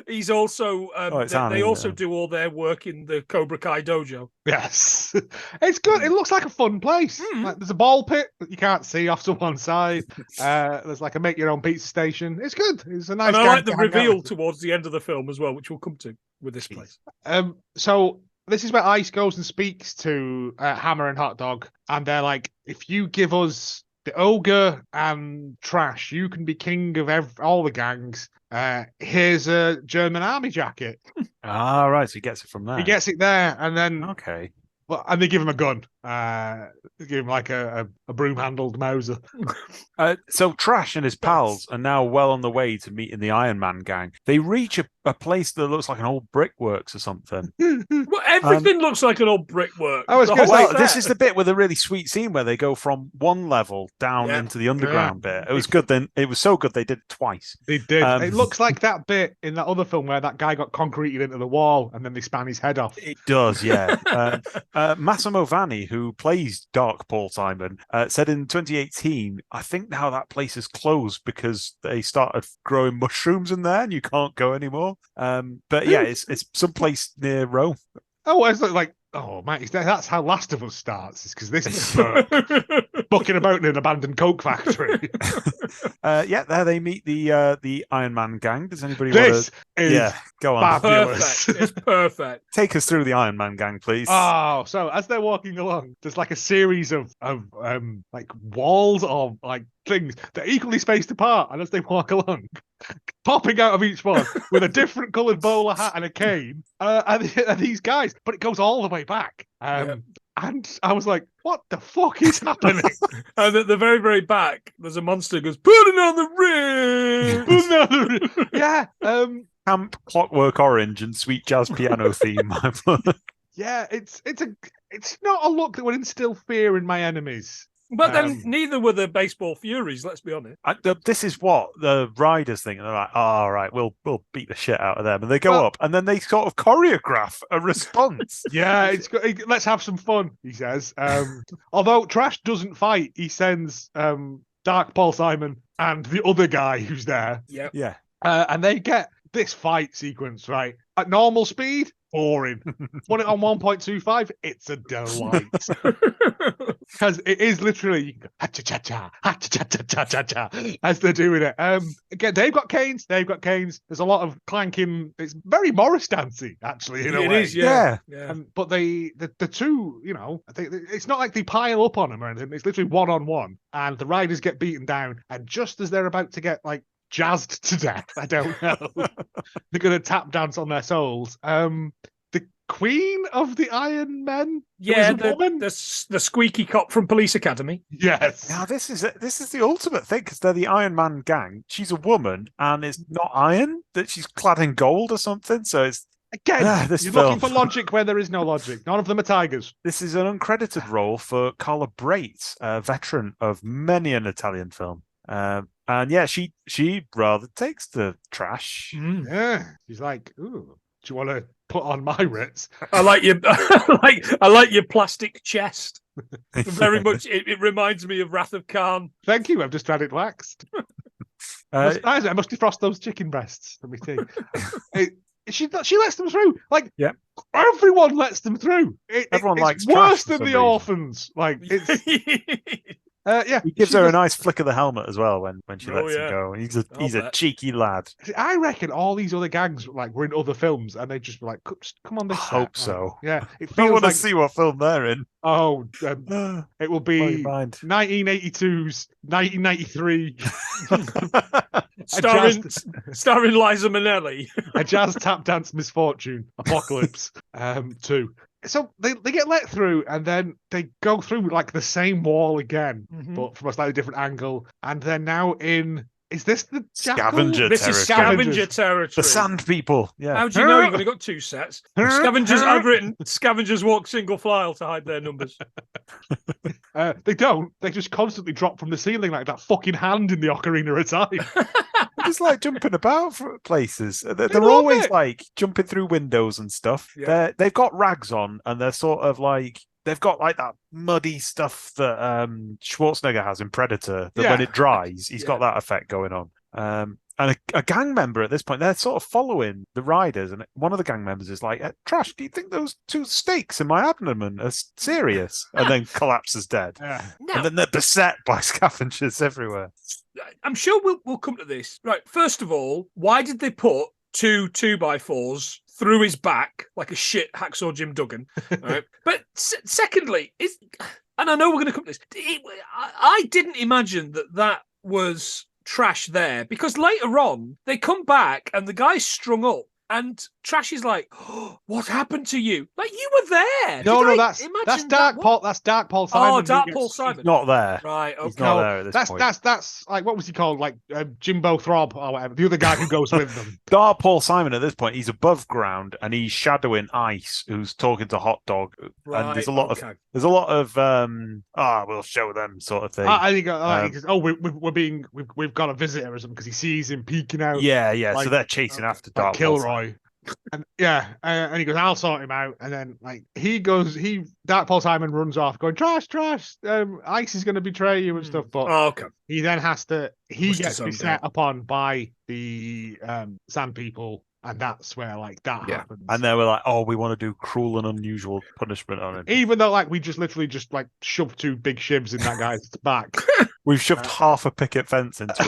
He's also. it's they Annie, also yeah. do all their work in the Cobra Kai dojo. Yes, it's good. It looks like a fun place. Like, there's a ball pit that you can't see off to one side. There's like a make your own pizza station. It's good. It's a nice. And I gang like the to hang out reveal with. towards the end of the film as well, which we'll come to with this place. So this is where Ice goes and speaks to Hammer and Hot Dog, and they're like, "If you give us the ogre and Trash, you can be king of all the gangs. Here's a German army jacket." Right, so he gets it from there. He gets it there, and then Okay. and they give him a gun. They give him like a broom-handled Mauser. So Trash and his pals are now well on the way to meeting the Iron Man gang. They reach a place that looks like an old brickworks or something. Well, everything looks like an old brickwork. I was The gonna whole say, set. This is the bit with a really sweet scene where they go from one level down into the underground bit. It was good. Then it was so good they did it twice. They did. It looks like that bit in that other film where that guy got concreted into the wall and then they span his head off. It does, yeah. Massimo Vanni, who plays Dark Paul Simon, said in 2018, I think now that place is closed because they started growing mushrooms in there and you can't go anymore. But yeah, it's someplace near Rome. Oh, it's like, oh, mate, that's how Last of Us starts. It's because this is bucking about in an abandoned coke factory. There they meet the Iron Man gang. Does anybody This want to? is Yeah, go on. fabulous. Perfect. It's perfect. Take us through the Iron Man gang, please. Oh, so as they're walking along, there's like a series of like walls or like things that are equally spaced apart, and as they walk along, popping out of each one with a different coloured bowler hat and a cane, are these guys, but it goes all the way back. And I was like, what the fuck is happening? And at the very, very back, there's a monster who goes, put another ring! Yeah. Camp Clockwork Orange and sweet jazz piano theme. Yeah, it's not a look that would instill fear in my enemies. But then neither were the baseball furies, let's be honest. This is what the riders think. They're like, all right, we'll beat the shit out of them. And they go up and then they sort of choreograph a response. Yeah, let's have some fun, he says. Although Trash doesn't fight, he sends Dark Paul Simon and the other guy who's there. Yeah. And they get this fight sequence, right? At normal speed, boring. Put it on 1.25, it's a delight. Because it is literally ha-cha-cha-cha, ha-cha-cha-cha-cha-cha, as they're doing it. Again, they've got canes. There's a lot of clanking. It's very Morris dancey, actually, in a way. It is, yeah. But the two, it's not like they pile up on them or anything. It's literally one-on-one, and the riders get beaten down, and just as they're about to get, like, jazzed to death, I don't know, they're going to tap dance on their souls. The queen of the Iron Men, the squeaky cop from Police Academy. Yes. Now this is the ultimate thing because they're the Iron Man gang. She's a woman and it's not iron, that she's clad in gold or something. So it's again, this you're film. looking for logic where there is no logic. None of them are tigers. This is an uncredited role for Carla Brate, a veteran of many an Italian film. And yeah, she rather takes the trash. Yeah, she's like, ooh, do you want to put on my Ritz? I like your, I like your plastic chest. Very much. It reminds me of Wrath of Khan. Thank you. I've just had it waxed. I must defrost those chicken breasts. Let me see. She lets them through. Like, everyone lets them through. Everyone likes worse trash for than some the reason. orphans. Like, it's. He gives her a nice flick of the helmet as well when she lets him go. And he's a cheeky lad. I reckon all these other gangs were in other films, and they just were like, "Come on, this." I hope set." so. Yeah, it I feels want to like. see what film they're in. Oh, it will be 1982's 1993. starring Liza Minnelli. A jazz tap dance misfortune apocalypse 2. So they get let through, and then they go through like the same wall again, but from a slightly different angle. And they're now in. Is this the Scavenger This is scavenger territory. The Sand People. Yeah. How do you know you've only got 2 sets? Scavengers. I've written scavengers walk single file to hide their numbers. They don't. They just constantly drop from the ceiling like that fucking hand in the Ocarina of Time. They're just like jumping about for places. They're love always it. like jumping through windows and stuff. Yeah. They've got rags on, and they're sort of like they've got like that muddy stuff that Schwarzenegger has in Predator. That when Yeah. it dries, he's got that effect going on. And a gang member at this point, they're sort of following the riders, and one of the gang members is like, "Trash, do you think those 2 stakes in my abdomen are serious?" And then collapses dead. Yeah. Now, And then they're beset by scavengers everywhere. I'm sure we'll come to this. Right. First of all, why did they put 2 2x4s through his back like a shit hacksaw Jim Duggan? Right. But secondly, and I know we're going to come to this. I didn't imagine that was Trash there, because later on they come back and the guy's strung up and Trash is like, oh, what happened to you? Like, you were there. No, That's Dark Paul. That's Dark Paul Simon. Oh, Dark Paul Simon. He's not there. Right. Okay. He's not there at this point. That's like, what was he called? Like Jimbo Throb or whatever. The other guy who goes with them. Dark Paul Simon at this point, he's above ground and he's shadowing Ice, who's talking to Hot Dog. Right, And there's a lot of we'll show them sort of thing. I think he goes, oh, we've got a visitor or something, because he sees him peeking out. Yeah. like, So they're chasing after Dark like Paul. Kilroy. And and he goes, I'll sort him out. And then like Dark Paul Simon runs off going, Trash, Ice is going to betray you and stuff. But okay. he then has to, Must gets have zoned beset out. upon by the Sand People. And that's where like that happens. And they were like, oh, we want to do cruel and unusual punishment on him. Even though like we just literally just like shoved 2 big shivs in that guy's back. We've shoved half a picket fence into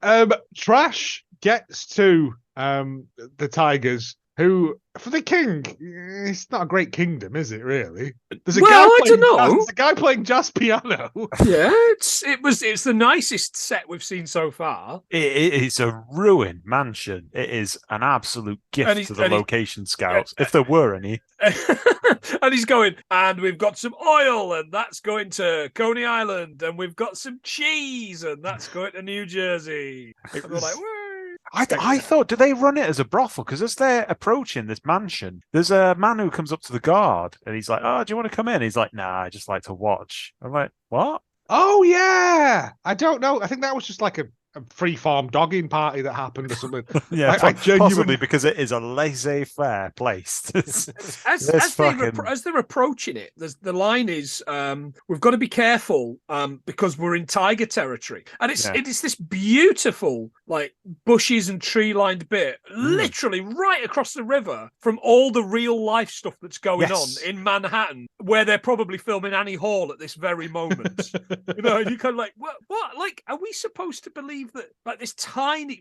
him. Trash gets to the Tigers, who for the king, it's not a great kingdom, is it really? There's a I don't know. There's a guy playing jazz piano. Yeah, it's the nicest set we've seen so far. It is a ruined mansion. It is an absolute gift to the location scouts, if there were any. And he's going, and we've got some oil, and that's going to Coney Island, and we've got some cheese, and that's going to New Jersey. And we're like, woo. I thought, do they run it as a brothel? Because as they're approaching this mansion, there's a man who comes up to the guard and he's like, oh, do you want to come in? He's like, nah, I just like to watch. I'm like, what? Oh, yeah. I don't know. I think that was just like a free-farm dogging party that happened or something. Yeah, genuinely... possibly because it is a laissez-faire place. As they're approaching it, the line is, we've got to be careful because we're in tiger territory. And it's this beautiful, like, bushes and tree-lined bit, literally right across the river from all the real-life stuff that's going on in Manhattan, where they're probably filming Annie Hall at this very moment. You know, and you kind of like, what? Like, are we supposed to believe that, like, this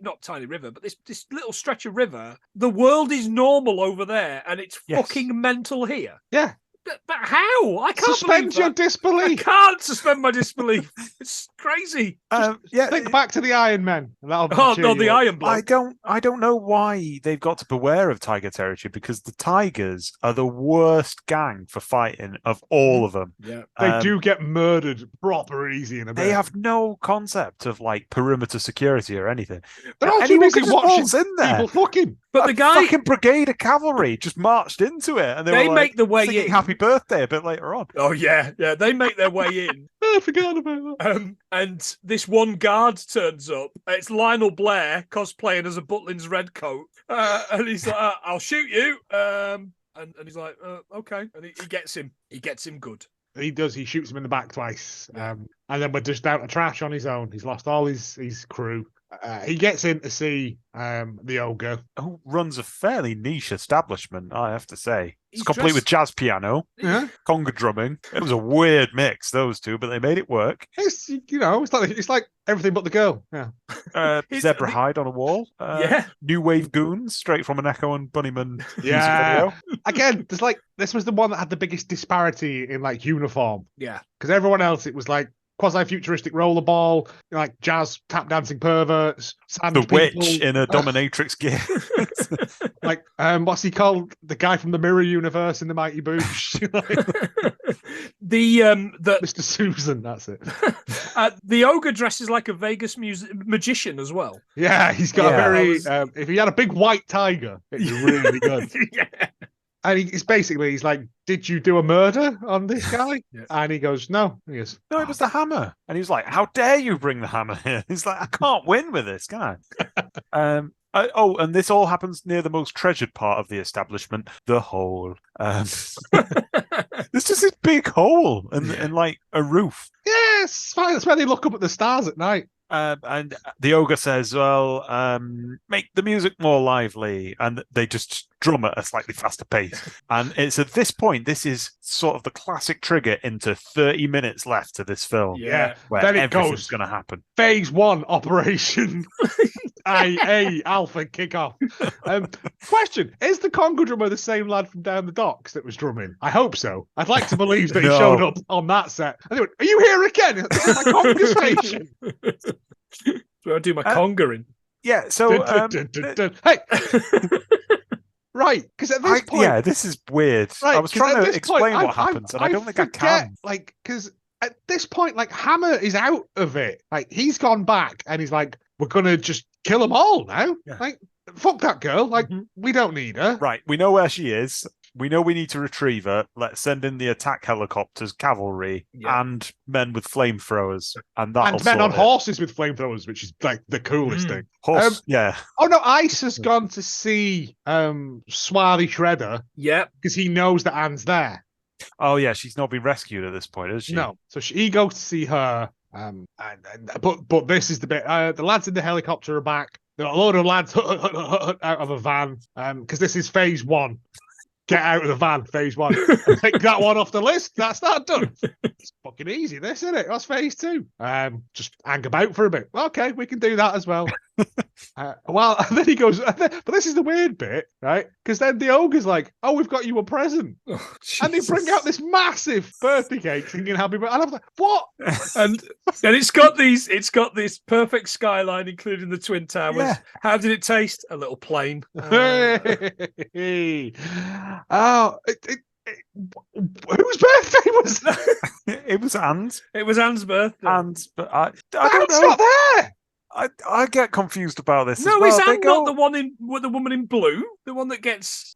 not tiny river, but this little stretch of river, the world is normal over there and it's fucking mental here? Yeah. But how? I can't suspend your disbelief. I can't suspend my disbelief. It's crazy. Think back to the Iron Men. The Iron Bloke. I don't know why they've got to beware of tiger territory, because the tigers are the worst gang for fighting of all of them. Yeah, they do get murdered proper easy in a bit. They have no concept of like perimeter security or anything. They're all too busy watching people fucking. But the guy, fucking brigade of cavalry just marched into it, and they were make the way singing in. Happy Birthday a bit later on. Oh yeah, they make their way in. I forgot about that. And this one guard turns up. It's Lionel Blair cosplaying as a Butlins redcoat, and he's like, "I'll shoot you." And he's like, "Okay," and he gets him. He gets him good. He does. He shoots him in the back twice, and then we're just down to Trash on his own. He's lost all his crew. He gets in to see the ogre, who runs a fairly niche establishment, I have to say. It's He's complete with jazz piano, Yeah. conga drumming. It was a weird mix, those two, but they made it work. It's it's like everything but the girl. Yeah. Zebra hide on a wall. New wave goons straight from an Echo and Bunnyman music video. Again, this was the one that had the biggest disparity in like uniform. Yeah. Because everyone else, it was like quasi-futuristic rollerball, like jazz tap dancing perverts, sand the people. witch in a dominatrix gear. Like, what's he called? The guy from the Mirror Universe in the Mighty Boosh. the Mr. Susan, that's it. The ogre dresses like a Vegas magician as well. Yeah, he's got a very. If he had a big white tiger, it'd be really good. Yeah. And he's like, did you do a murder on this guy? Yeah. And he goes, no. He goes, No, it was the hammer. And he was like, how dare you bring the hammer here? He's like, I can't win with this, can I? And this all happens near the most treasured part of the establishment, the hole. There's just this big hole in like a roof. yes, fine. That's where they look up at the stars at night. And the ogre says, well, make the music more lively. And they just drum at a slightly faster pace. And it's at this point, this is sort of the classic trigger into 30 minutes left to this film. Yeah. Where Then it everything's goes. going to happen. Phase 1, Operation IA Alpha Kickoff. Question, is the conga drummer the same lad from down the docks that was drumming? I hope so. I'd like to believe that he No. showed up on that set. And they went, are you here again? This is my conga station. So I do my conga in. Yeah, so... Hey! Right, because at this point... Yeah, this is weird. Right, I was trying to explain what I happens, and I don't think I forget, can. Like, because at this point, like, Hammer is out of it. Like, he's gone back, and he's like, we're going to just kill them all now. Yeah. Like, fuck that girl. Like, we don't need her. Right, we know where she is. We know we need to retrieve her. Let's send in the attack helicopters, cavalry, and men with flamethrowers. And that'll And men sort on it. horses with flamethrowers, which is, like, the coolest thing. Horse, yeah. Oh, no, Ice has gone to see Swarthy Shredder Yeah. because he knows that Anne's there. Oh, yeah, she's not been rescued at this point, has she? No. So he goes to see her. But this is the bit. The lads in the helicopter are back. There are a load of lads out of a van because this is phase 1. Get out of the van, phase 1. Take that one off the list. That's not done. It's fucking easy, this, isn't it? That's phase 2. Just hang about for a bit. Okay, we can do that as well. And then he goes, but this is the weird bit, right? Because then the ogre's like, oh, we've got you a present. Oh, and they bring out this massive birthday cake thinking happy birthday. And I'm like, what? and it's got this perfect skyline, including the Twin Towers. Yeah. How did it taste? A little plain. Whose birthday was that? It was Anne's. It was Anne's birthday. But I don't That's know. not there. I get confused about this. No, as well. is They Anne go- not the one with the woman in blue? The one that gets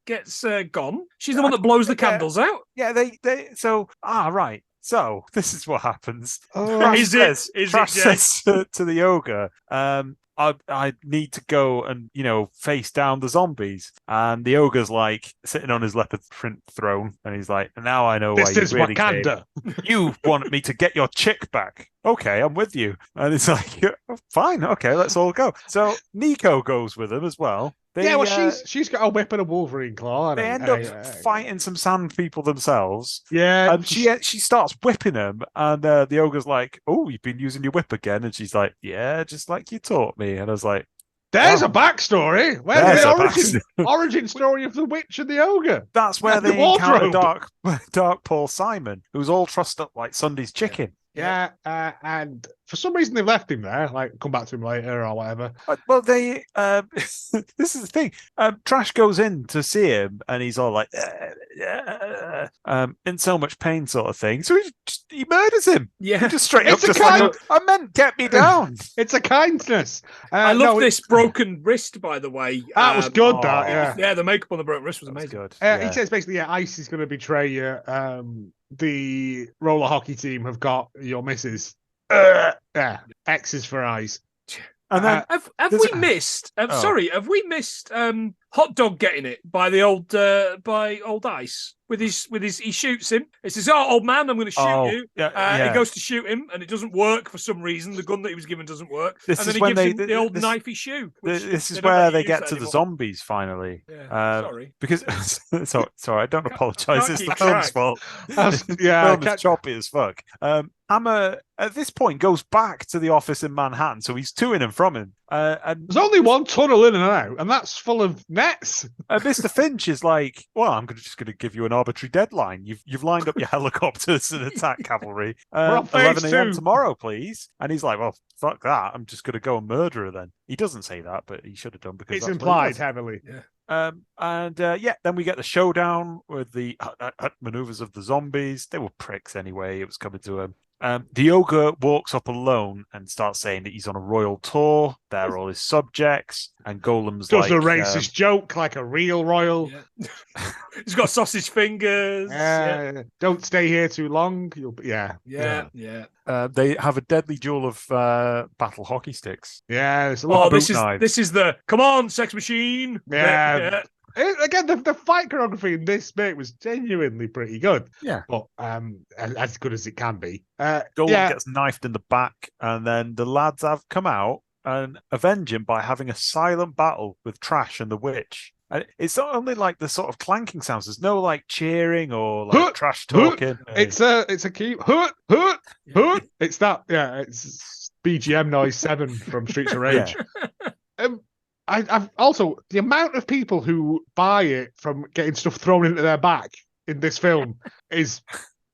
gone? She's the one that blows the candles out. Yeah, they. So right. So this is what happens. Is it Trash Jay? says to the ogre, I need to go and, face down the zombies. And the ogre's like sitting on his leopard print throne. And he's like, now I know why This you is really came. Wakanda. You want me to get your chick back. Okay, I'm with you. And it's like, fine, okay, let's all go. So Nico goes with him as well. She's got a whip and a Wolverine claw. They end up fighting some sand people themselves. Yeah. And she starts whipping him, and the ogre's like, "Oh, you've been using your whip again?" And she's like, "Yeah, just like you taught me." And I was like, There's wow. a backstory. Where's There's the a origin story of the witch and the ogre? "That's where The they encounter wardrobe. Dark Paul Simon, who's all trussed up like Sunday's chicken." Yeah, and for some reason they've left him there. Like, come back to him later or whatever. Well, they. This is the thing. Trash goes in to see him, and he's all like, in so much pain, sort of thing. So he murders him. Yeah. He just straight It's up, a just like, kind- I meant get me down. It's a kindness. I love no, this broken wrist, by the way. That was good. That oh. yeah. The makeup on the broken wrist was That's amazing. good. He says basically, Ice is going to betray you. The roller hockey team have got your missus. Yeah, X's for eyes. And then Have There's we missed? Oh. Sorry, have we missed Hot Dog getting it by the old Ice with his he shoots him. He says, "Oh, old man, I'm going to shoot you." Yeah, He goes to shoot him, and it doesn't work for some reason. The gun that he was given doesn't work, This and is then he when gives they- him the old this- knifey shoe. which This is they don't where let they you get use to the anymore. zombies finally. Yeah, sorry. Because sorry, I don't apologise. can't It's the keep film's track. fault. Yeah, The film is choppy as fuck. Hammer at this point goes back to the office in Manhattan, so he's to and from him. And there's only one tunnel in and out, and that's full of nets. Mr. Finch is like, "Well, I'm just going to give you an arbitrary deadline. You've lined up your helicopters and attack cavalry. on phase 11 a.m. 2. tomorrow, please." And he's like, "Well, fuck that. I'm just going to go and murder her then." He doesn't say that, but he should have done because It's that's what he implied does. heavily. Then we get the showdown with the maneuvers of the zombies. They were pricks anyway. It was coming to him. The ogre walks up alone and starts saying that he's on a royal tour. They're all his subjects. And Golem's Does like... a racist joke like a real royal. Yeah. He's got sausage fingers. Don't stay here too long. Yeah. They have a deadly duel of battle hockey sticks. Yeah, there's a lot of this boot is knives. this is the come on, sex machine. Yeah. Again, the fight choreography in this bit was genuinely pretty good. Yeah. But as good as it can be. Gold gets knifed in the back, and then the lads have come out and avenge him by having a silent battle with Trash and the witch. And it's not only like the sort of clanking sounds. There's no like cheering or like trash talking. It's a key. It's that. Yeah, it's BGM noise 7 from Streets of Rage. I've also the amount of people who buy it from getting stuff thrown into their back in this film is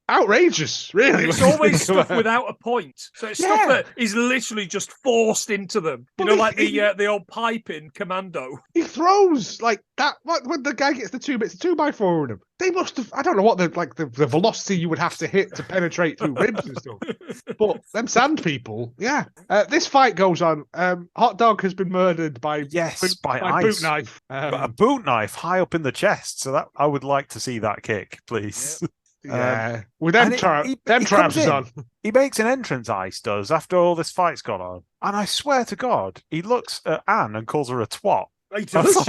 outrageous, really. It's always stuff without a point. So it's stuff that is literally just forced into them. You know, like the old pipe in Commando. He throws like that. When the guy gets the 2x4 in him, they must have. I don't know what the velocity you would have to hit to penetrate through ribs and stuff. But them sand people, this fight goes on. Hot Dog has been murdered by ice. boot knife. A boot knife high up in the chest. So that I would like to see that kick, please. Yep. Yeah, with them trousers on. He makes an entrance, Ice does, after all this fight's gone on. And I swear to God, he looks at Anne and calls her a twat. He does, What?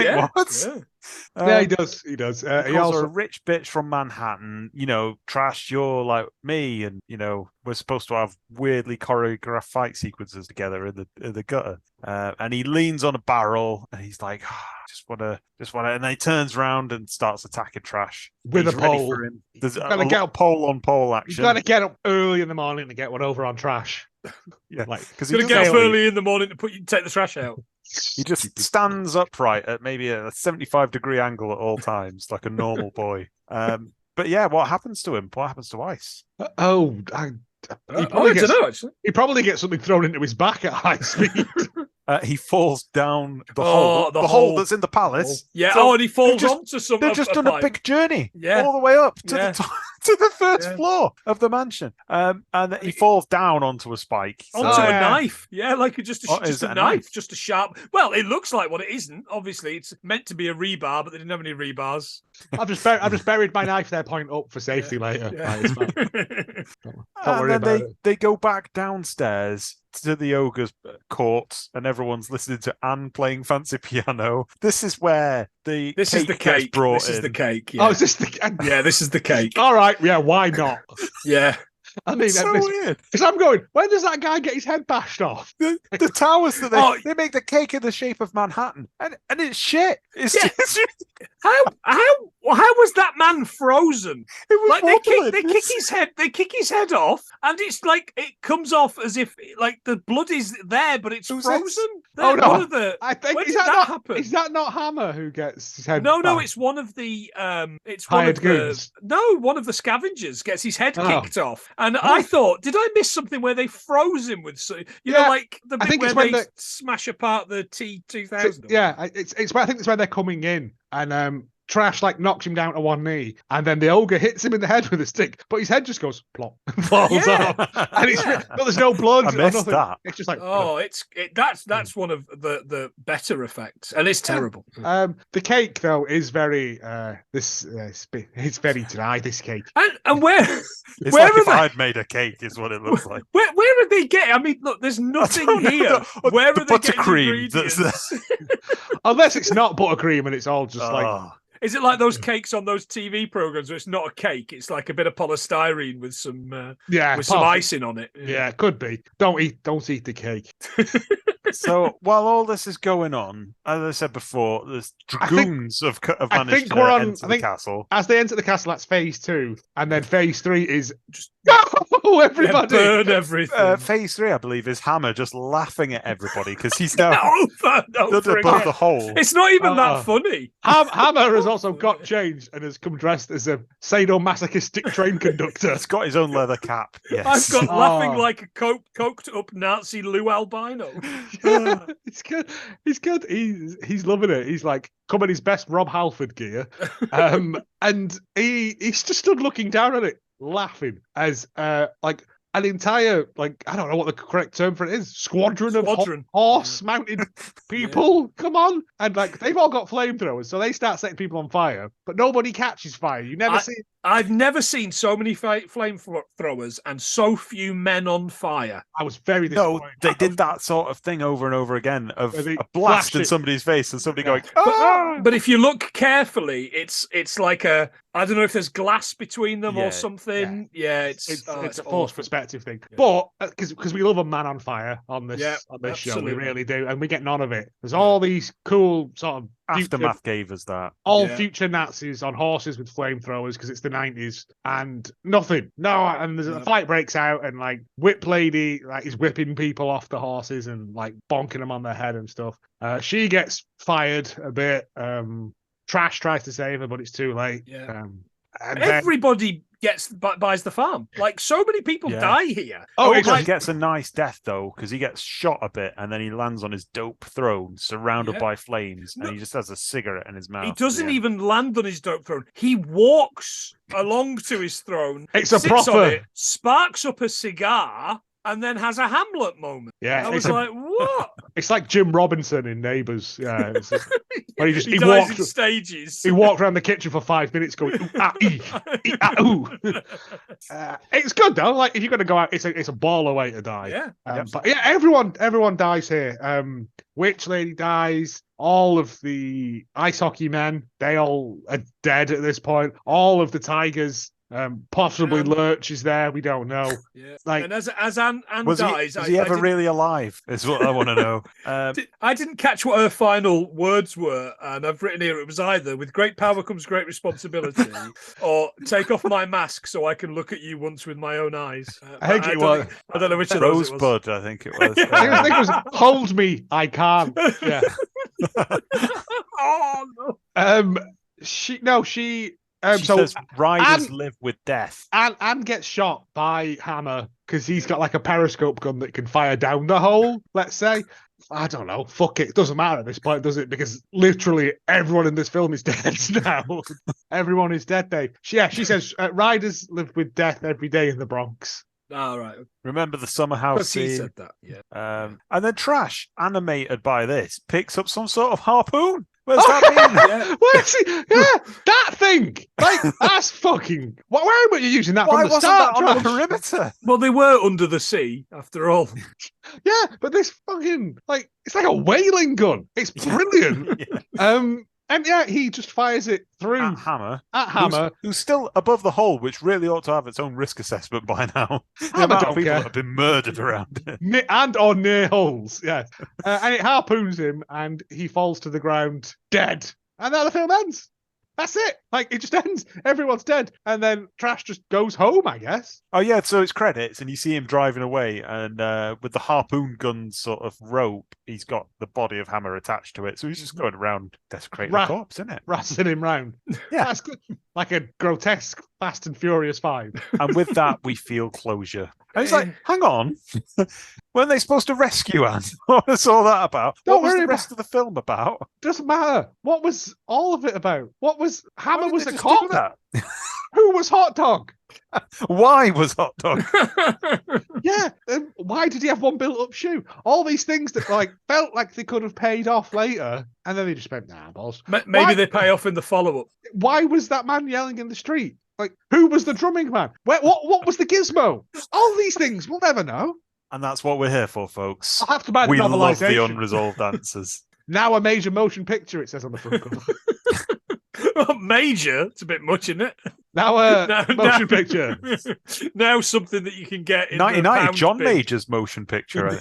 He does. He does. He calls her a rich bitch from Manhattan. You know, Trash, you're like me, and you know we're supposed to have weirdly choreographed fight sequences together in the gutter. And he leans on a barrel, and he's like, just wanna, and then he turns around and starts attacking Trash with a pole. There's a pole on pole action. He's got to get up early in the morning to get one over on Trash. Yeah, because he's gonna get up early in the morning to take the trash out. He just stands upright at maybe a 75-degree angle at all times, like a normal boy. But yeah, what happens to him? What happens to Ice? I don't know, actually. He probably gets something thrown into his back at high speed. He falls down the hole that's in the palace. Yeah. So and he falls onto something. They've just done a big journey, all the way up to the top, to the first floor of the mansion, and he falls down onto a spike, onto a knife. Yeah, like just a knife, just a sharp. Well, it looks like what it isn't. Obviously, it's meant to be a rebar, but they didn't have any rebars. I've just buried my knife there, point up for safety later. Yeah. Don't worry about it. They go back downstairs to the ogre's court, and everyone's listening to Anne playing fancy piano. This is where the cake. This is the cake. Yeah. Oh, is this the? Yeah, this is the cake. All right. Yeah. Why not? Yeah. I mean, it's so weird. Because I'm going, when does that guy get his head bashed off? The towers that they make the cake in the shape of Manhattan, and it's shit. It's just... How was that man frozen? It was like they kick his head off, and it's like it comes off as if like the blood is there, but it's frozen. Oh no! I think when did that happen? Is that not Hammer who gets his head? No, it's one of the one of the scavengers gets his head kicked off. And I thought, did I miss something where they froze him with, know, like the bit where they smash apart the T-2000? Yeah, I think it's where they're coming in and Trash like knocks him down to one knee, and then the ogre hits him in the head with a stick, but his head just goes plop and falls off, and but there's no blood. I missed that. It's just like that's one of the better effects, and it's terrible. The cake though is very it's very dry. This cake, and where it's like if I'd made a cake is what it looks like. Where are they getting? I mean, look, there's nothing here. Where are they getting buttercream? Unless it's not buttercream and it's all just like. Is it like those cakes on those TV programs where it's not a cake? It's like a bit of polystyrene with some icing on it. Yeah, it could be. Don't eat the cake. So while all this is going on, as I said before, there's dragoons have managed to enter the castle. As they enter the castle, that's phase 2, and then phase 3 is just everybody burn everything. Phase 3, I believe, is Hammer just laughing at everybody because he's now above the hole. It's not even that funny. Hammer has also got changed and has come dressed as a sadomasochistic train conductor. He's got his own leather cap. Yes. I've got laughing like a coked up Nazi Lou Albino. It's good. He's good. He's loving it. He's like come in his best Rob Halford gear, and he's just stood looking down at it, laughing as like an entire, like, I don't know what the correct term for it is, squadron. of horse-mounted people. Come on. And, like, they've all got flamethrowers, so they start setting people on fire, but nobody catches fire. You never see... I've never seen so many flamethrowers and so few men on fire. I was very disappointed. No, they did that sort of thing over and over again of a blast in somebody's face and somebody going, But if you look carefully, it's like I don't know if there's glass between them or something. Yeah, it's a forced perspective thing. Yeah. But because we love a man on fire on this show, we really do, and we get none of it. There's all these cool sort of Aftermath gave us that. Future Nazis on horses with flamethrowers because it's the 90s, and nothing. No, and there's a fight breaks out, and like Whip Lady like is whipping people off the horses and like bonking them on their head and stuff. She gets fired a bit. Trash tries to save her, but it's too late. Yeah. And everybody buys the farm. Like, so many people die here. He gets a nice death though, because he gets shot a bit and then he lands on his dope throne surrounded by flames, and he just has a cigarette in his mouth. He doesn't even land on his dope throne. He walks along to his throne, it's a proper sparks up a cigar, and then has a Hamlet moment. Yeah, I was like, what? It's like Jim Robinson in Neighbours. Yeah, where he dies in stages. He walked around the kitchen for 5 minutes going, ooh, ah, ooh. It's good though. Like, if you're going to go out, it's a baller way to die. Yeah. But yeah, everyone dies here. Witch Lady dies. All of the ice hockey men, they all are dead at this point. All of the tigers. Possibly Lurch is there. We don't know. Yeah. Like, and as Anne dies, was he ever really alive? Is what I want to know. I didn't catch what her final words were, and I've written here it was either "with great power comes great responsibility" or "take off my mask so I can look at you once with my own eyes." I think it was. I don't know which of those it was. Rosebud, I think it was. I think it was "hold me, I can't." Yeah. Oh no. She. She says riders live with death. Anne gets shot by Hammer because he's got like a periscope gun that can fire down the hole, let's say. I don't know. Fuck it. It doesn't matter at this point, does it? Because literally everyone in this film is dead now. Everyone is dead, Dave. She says riders live with death every day in the Bronx. All right. Remember the summer house scene? He said that, yeah. And then Trash, animated by this, picks up some sort of harpoon. Where's that been? Where's he? Yeah, that thing. Like, that's fucking... Why were you using that from the start? Why wasn't that on the perimeter? Well, they were under the sea, after all. Yeah, but this fucking... like, it's like a whaling gun. It's brilliant. And yeah, he just fires it through at Hammer, who's still above the hole, which really ought to have its own risk assessment by now. The amount of people that have been murdered around it, and on near holes, yes. And it harpoons him, and he falls to the ground dead. And then the film ends. That's it. Like, it just ends. Everyone's dead. And then Trash just goes home, I guess. Oh, yeah. So it's credits, and you see him driving away. And with the harpoon gun sort of rope, he's got the body of Hammer attached to it. So he's just going around desecrating the corpse, isn't it? Rassing him round. Yeah. That's good. Like a grotesque Fast and Furious 5. And with that, we feel closure. And it's like, hang on. Weren't they supposed to rescue Anne? What was all that about? What was the rest of the film about? Doesn't matter. What was all of it about? What was... Hammer was a cop? Who was Hot Dog? Why was Hot Dog? Yeah. Why did he have one built-up shoe? All these things that like felt like they could have paid off later, and then they just went, nah, balls. Maybe they pay off in the follow-up. Why was that man yelling in the street? Like, who was the drumming man? What was the gizmo? All these things, we'll never know. And that's what we're here for, folks. I'll have to buy the We love novelisation. the unresolved answers. Now a major motion picture, it says on the front cover. Well, major? It's a bit much, isn't it? Now a motion picture. Now something that you can get in 1990, John Major's motion picture.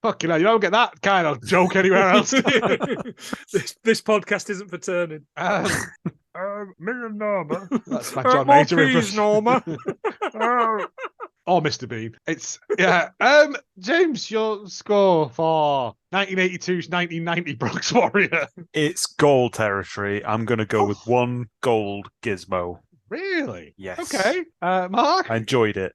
Fucking hell, you don't get that kind of joke anywhere else. This podcast isn't for turning. Me and Norma. That's my John Major impression. Norma. Or Mr. Bean. It's James, your score for 1982's 1990 Bronx Warrior. It's gold territory. I'm going to go with one gold gizmo. Really? Yes. Okay. Mark? I enjoyed it.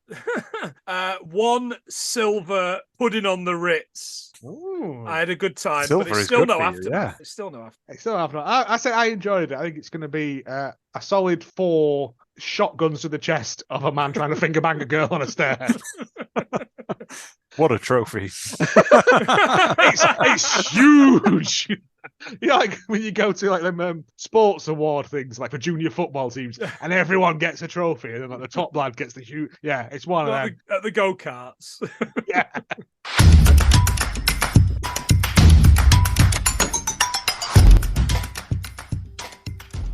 One silver pudding on the Ritz. Ooh. I had a good time, Silver but it's is still good no for you, aftermath. yeah. It's still no aftermath. I say I enjoyed it. I think it's going to be a solid 4 shotguns to the chest of a man trying to finger bang a girl on a stair. What a trophy. It's huge. Like when you go to like them sports award things, like for junior football teams, and everyone gets a trophy, and then like the top lad gets the huge. Yeah, it's one of them. At the go-karts. Yeah.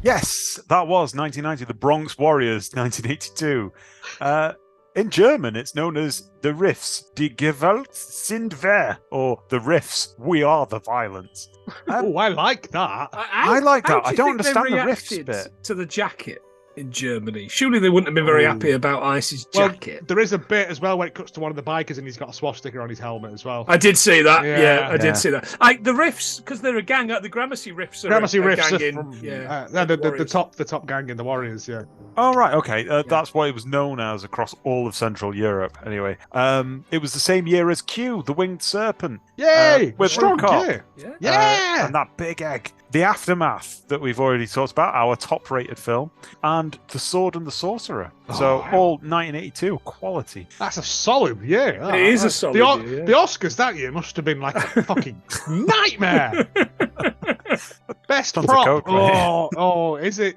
Yes, that was 1990, the Bronx Warriors, 1982. In German, it's known as the Riffs, Die Gewalt sind wir, or the Riffs, we are the violence. Oh, I like that. I like that. I don't understand the riffs reacted bit. to the jacket in Germany. Surely they wouldn't have been very happy about Ice's jacket. There is a bit as well where it cuts to one of the bikers and he's got a swastika on his helmet as well. I did see that. Yeah. I did see that. The Riffs, because they're a gang. The Gramercy Riffs are Gramercy a Riffs gang are from the the top gang in the Warriors. Yeah. Oh, right. Okay. That's what it was known as across all of Central Europe. Anyway, it was the same year as Q, the Winged Serpent. Yay! With strong Cop. gear. Yeah. And that big egg. The Aftermath that we've already talked about, our top-rated film, and The Sword and the Sorcerer. So all 1982 quality. That's a solid year. It is a solid year. The Oscars that year must have been like a fucking nightmare. Best Tons of prop. coke, right? Is it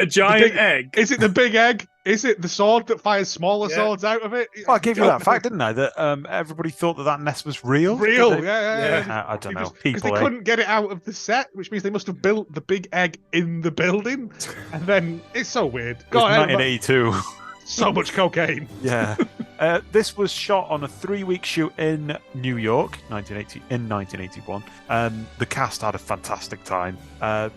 a giant egg? Is it the big egg? Is it the sword that fires smaller swords out of it? Well, I gave you that fact, didn't I? That everybody thought that nest was real. Real, yeah. I don't know. Because they couldn't get it out of the set, which means they must have built the big egg in the building. And then it's so weird. It was 1982. So much cocaine. Yeah. This was shot on a 3-week shoot in New York, 1981. The cast had a fantastic time.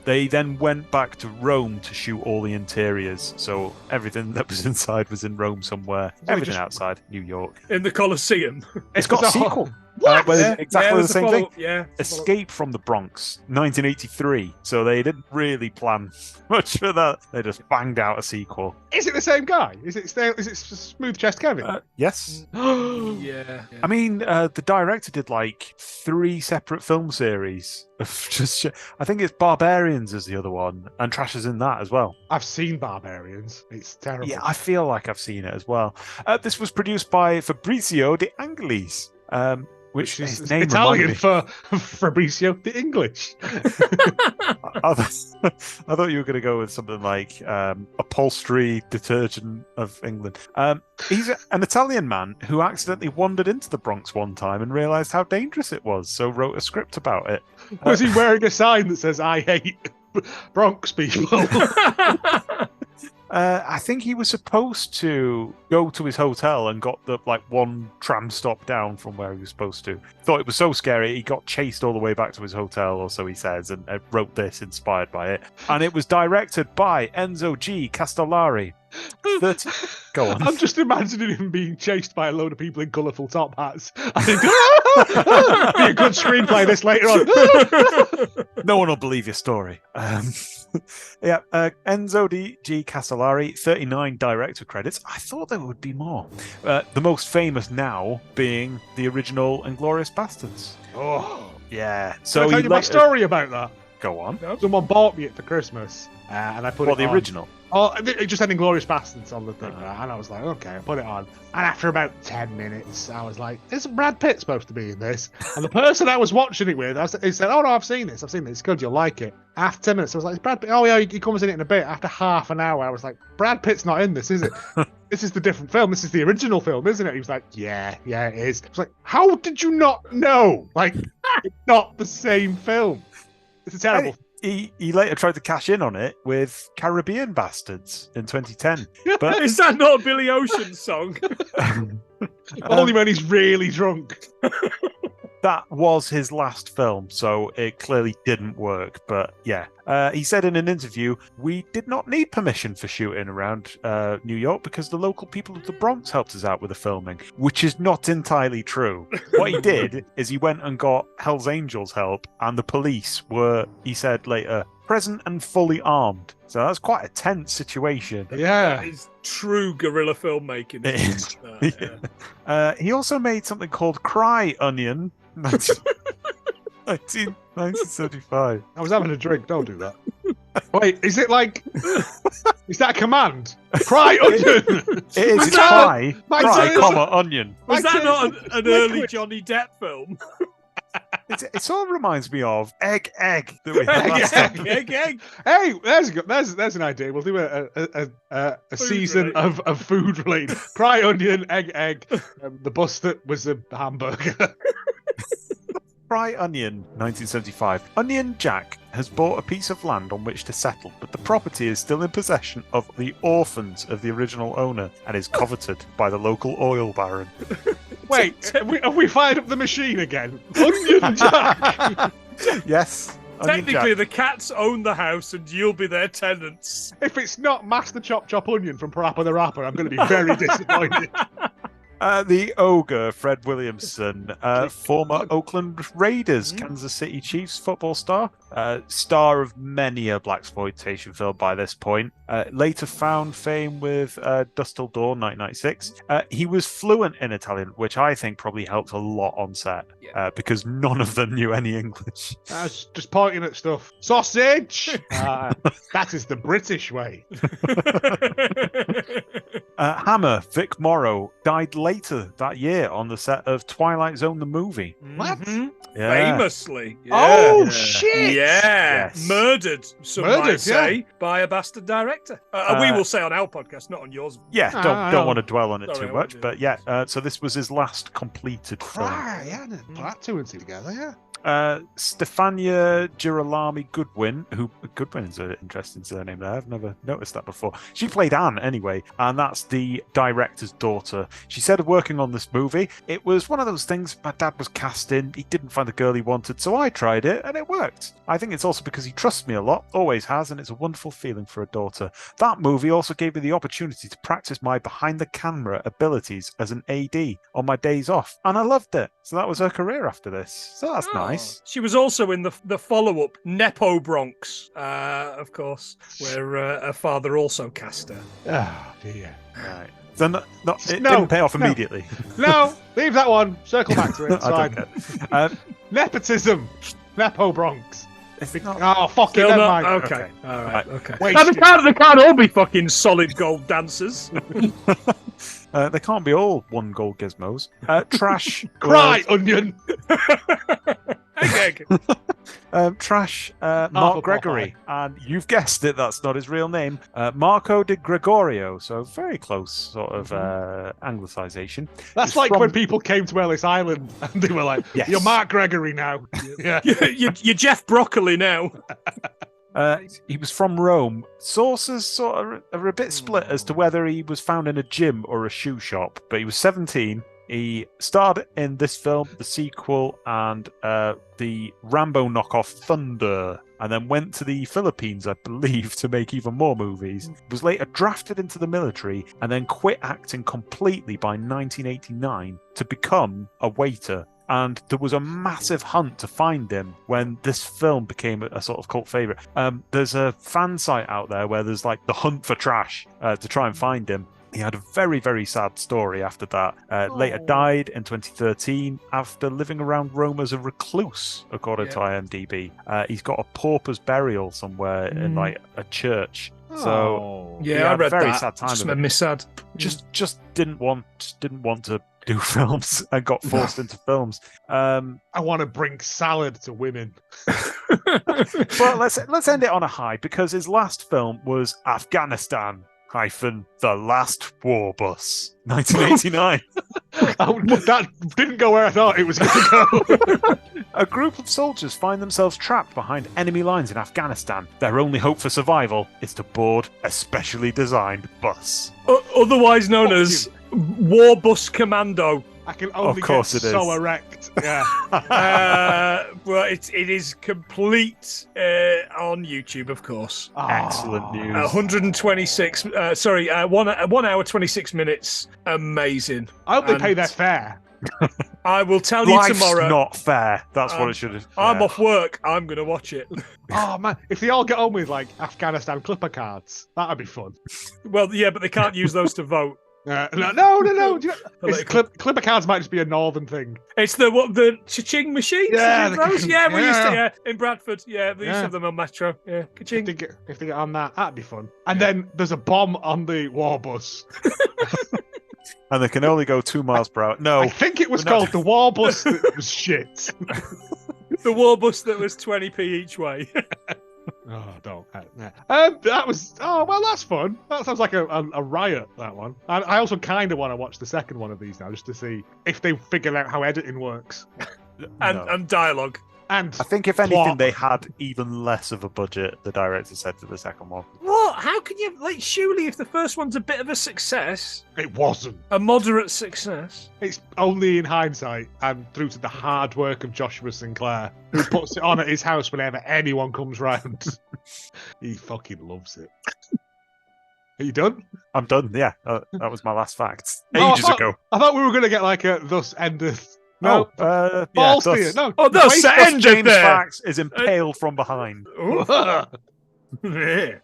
They then went back to Rome to shoot all the interiors. So everything that was inside was in Rome somewhere. Everything outside, New York. In the Colosseum. It's got a sequel. What? Exactly the same thing. Yeah. Escape from the Bronx, 1983. So they didn't really plan much for that. They just banged out a sequel. Is it the same guy? Is it Smooth Chest Kevin? Yes. Yeah. I mean, the director did like 3 separate film series of just. I think it's Barbarians is the other one, and Trash is in that as well. I've seen Barbarians. It's terrible. Yeah, I feel like I've seen it as well. This was produced by Fabrizio De Angelis. Which is his name Italian for Fabrizio the English. I thought you were going to go with something like upholstery detergent of England. He's an Italian man who accidentally wandered into the Bronx one time and realised how dangerous it was, so wrote a script about it. Was he wearing a sign that says, "I hate Bronx people"? I think he was supposed to go to his hotel and got the one tram stop down from where he was supposed to. Thought it was so scary, he got chased all the way back to his hotel, or so he says, and wrote this inspired by it. And it was directed by Enzo G. Castellari. Go on. I'm just imagining him being chased by a load of people in colourful top hats. I think be a good screenplay this later on. No one will believe your story. Enzo G. Castellari, 39 director credits. I thought there would be more. The most famous now being the original Inglourious Bastards. Oh, yeah. So Can I tell you my story about that? Go on. Someone bought me it for Christmas, and I put it on. The original? Oh, it just had Inglourious Bastards on the thing, right? And I was like, okay, I put it on. And after about 10 minutes, I was like, isn't Brad Pitt supposed to be in this? And the person I was watching it with, he said, oh no, I've seen this. It's good, you'll like it. After 10 minutes, I was like, Brad Pitt? Oh yeah, he comes in it in a bit. After half an hour, I was like, Brad Pitt's not in this, is it? This is the different film. This is the original film, isn't it? He was like, yeah, it is. I was like, how did you not know? Like, it's not the same film. It's a terrible He later tried to cash in on it with Caribbean Bastards in 2010. But is that not a Billy Ocean song? Only when he's really drunk. That was his last film, so it clearly didn't work. But yeah, he said in an interview, "We did not need permission for shooting around New York because the local people of the Bronx helped us out with the filming," which is not entirely true. What he did is he went and got Hell's Angels help, and the police were, he said later, present and fully armed. So that's quite a tense situation. Yeah. That is true guerrilla filmmaking. It is. He also made something called Cry Onion, 1975. I was having a drink. Don't do that. Wait, is it like? Is that a command? Pry onion. It is. Was It's that- fry, my- comma, onion. Was My that not turn. an early Johnny Depp film? It sort of reminds me of egg that we had last time. egg. Hey, there's an idea. We'll do a season related. of food related. Pry onion, egg. The bus that was a hamburger. Fry Onion, 1975. Onion Jack has bought a piece of land on which to settle, but the property is still in possession of the orphans of the original owner and is coveted by the local oil baron. Wait, have we fired up the machine again? Onion Jack. Yes. Onion Technically, Jack. the cats own the house and you'll be their tenants. If it's not Master Chop Chop Onion from Parappa the Rapper, I'm going to be very disappointed. The Ogre, Fred Williamson, former Oakland Raiders, Kansas City Chiefs football star, star of many a blaxploitation film by this point. Later found fame with Dust Till Dawn, 1996. He was fluent in Italian, which I think probably helped a lot on set, because none of them knew any English. I was just pointing at stuff. Sausage! That is the British way. Hammer, Vic Morrow, died later that year on the set of Twilight Zone the movie. What? Mhm. Yeah. Famously. Oh, Yeah. shit! Yeah, Yes. murdered, some might Murdered, say, by a bastard director. We will say on our podcast, not on yours. Yeah, Ah, don't want to dwell on it Sorry, I too won't much, do but yeah, so this was his last completed film. Right, yeah, put that two and two together, yeah. Stefania Girolami Goodwin, Goodwin is an interesting surname there. I've never noticed that before. She played Anne anyway, and that's the director's daughter. She said of working on this movie, it was one of those things my dad was casting. He didn't find the girl he wanted, so I tried it, and it worked. I think it's also because he trusts me a lot, always has, and it's a wonderful feeling for a daughter. That movie also gave me the opportunity to practice my behind-the-camera abilities as an AD on my days off, and I loved it. So that was her career after this. So that's nice. She was also in the follow-up Nepo Bronx, of course, where her father also cast her. Oh, dear. Right. So it No, didn't pay off no. immediately. No, leave that one. Circle back to it. It's I fine. don't care. Nepotism. Nepo Bronx. It's not- Oh, fuck it, Still never not mind. okay. All right. Right. Okay. Wait, Now, they can't all be fucking solid gold dancers. They can't be all one gold gizmos. Trash. Cry, onion. Egg. Trash. Half Mark a Gregory. And you've guessed it, that's not his real name. Marco de Gregorio. So very close sort of anglicization. That's It's like from- when people came to Ellis Island and they were like, Yes. "You're Mark Gregory now." Yeah. You're Jeff Broccoli now. He was from Rome. Sources sort of are a bit split as to whether he was found in a gym or a shoe shop, but he was 17. He starred in this film, the sequel, and the Rambo knockoff Thunder, and then went to the Philippines, I believe, to make even more movies. Was later drafted into the military and then quit acting completely by 1989 to become a waiter. And there was a massive hunt to find him when this film became a sort of cult favorite. There's a fan site out there where there's like the hunt for trash to try and find him. He had a very, very sad story after that. Later died in 2013 after living around Rome as a recluse, according to IMDb. He's got a pauper's burial somewhere in like a church. So he Yeah, I had read a very that. sad time. Just of made it. me sad. Just didn't want to do films and got forced into films. I want to bring salad to women. But let's end it on a high, because his last film was Afghanistan The Last War Bus, 1989. Oh, that didn't go where I thought it was going to go. A group of soldiers find themselves trapped behind enemy lines in Afghanistan. Their only hope for survival is to board a specially designed bus. Otherwise known as War Bus Commando. I can only course get it is. so erect. Yeah. Well, it is complete on YouTube, of course. Excellent news. 126. 1 hour 26 minutes. Amazing. I hope they And pay their fare. I will tell you Life's tomorrow. not fair. That's what it should have. I'm off work. I'm going to watch it. Oh man, if they all get on with like Afghanistan clipper cards, that'd be fun. Well, yeah, but they can't use those to vote. No. Do you know, clipper cards might just be a northern thing. It's the cha-ching machines. Yeah, those. yeah. We used to in Bradford. Yeah, we used to have them on Metro. Yeah, ka-ching. If they get on that'd be fun. And then there's a bomb on the war bus. And they can only go 2 miles per hour. No, I think it was called the war bus. That was shit. The war bus that was 20p each way. Oh, don't. That was. Oh, well, that's fun. That sounds like a riot, that one. And I also kind of want to watch the second one of these now, just to see if they figured out how editing works. and dialogue. And I think, if anything, plot. they had even less of a budget, the director said, to the second one. What? How can you... surely if the first one's a bit of a success... It wasn't. A moderate success. It's only in hindsight and through to the hard work of Joshua Sinclair, who puts it on at his house whenever anyone comes round. He fucking loves it. Are you done? I'm done, yeah. That was my last fact. Ages ago. I thought we were going to get like a thus endeth. No, yeah, no. Oh, thus endeth James there. Fax is impaled from behind. Yeah.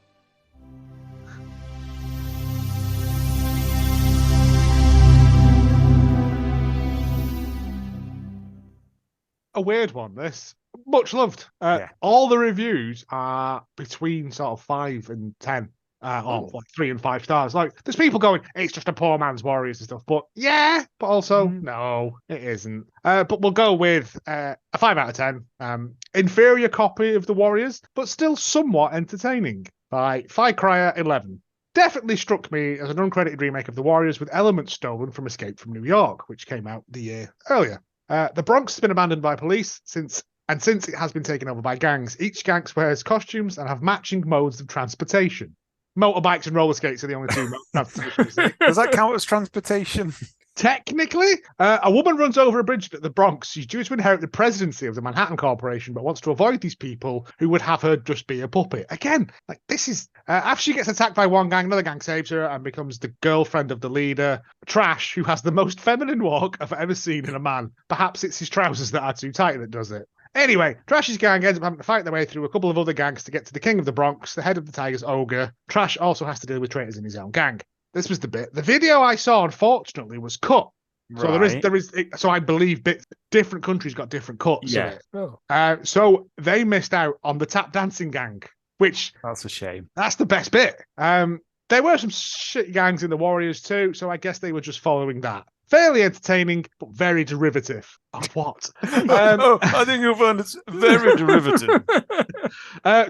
A weird one, this. Much loved. Yeah. All the reviews are between sort of 5 and 10. Or like 3 and 5 stars. Like, there's people going, it's just a poor man's Warriors and stuff. But yeah, but also, no, it isn't. But we'll go with a 5 out of 10. Inferior copy of the Warriors, but still somewhat entertaining. By Phi Cryer 11. Definitely struck me as an uncredited remake of the Warriors with elements stolen from Escape from New York, which came out the year earlier. The Bronx has been abandoned by police since it has been taken over by gangs. Each gang wears costumes and have matching modes of transportation. Motorbikes and roller skates are the only 2 modes of transportation. Does that count as transportation? Technically, a woman runs over a bridge at the Bronx. She's due to inherit the presidency of the Manhattan Corporation, but wants to avoid these people who would have her just be a puppet. Again, like, this is... after she gets attacked by one gang, another gang saves her and becomes the girlfriend of the leader, Trash, who has the most feminine walk I've ever seen in a man. Perhaps it's his trousers that are too tight that does it. Anyway, Trash's gang ends up having to fight their way through a couple of other gangs to get to the king of the Bronx, the head of the Tigers, Ogre. Trash also has to deal with traitors in his own gang. This was the bit. The video I saw, unfortunately, was cut. So there is. So I believe different countries got different cuts. Yeah. Of it. So they missed out on the tap dancing gang, which That's a shame. that's the best bit. There were some shit gangs in the Warriors too, so I guess they were just following that. Fairly entertaining, but very derivative. Of what? I think you'll find it's very derivative.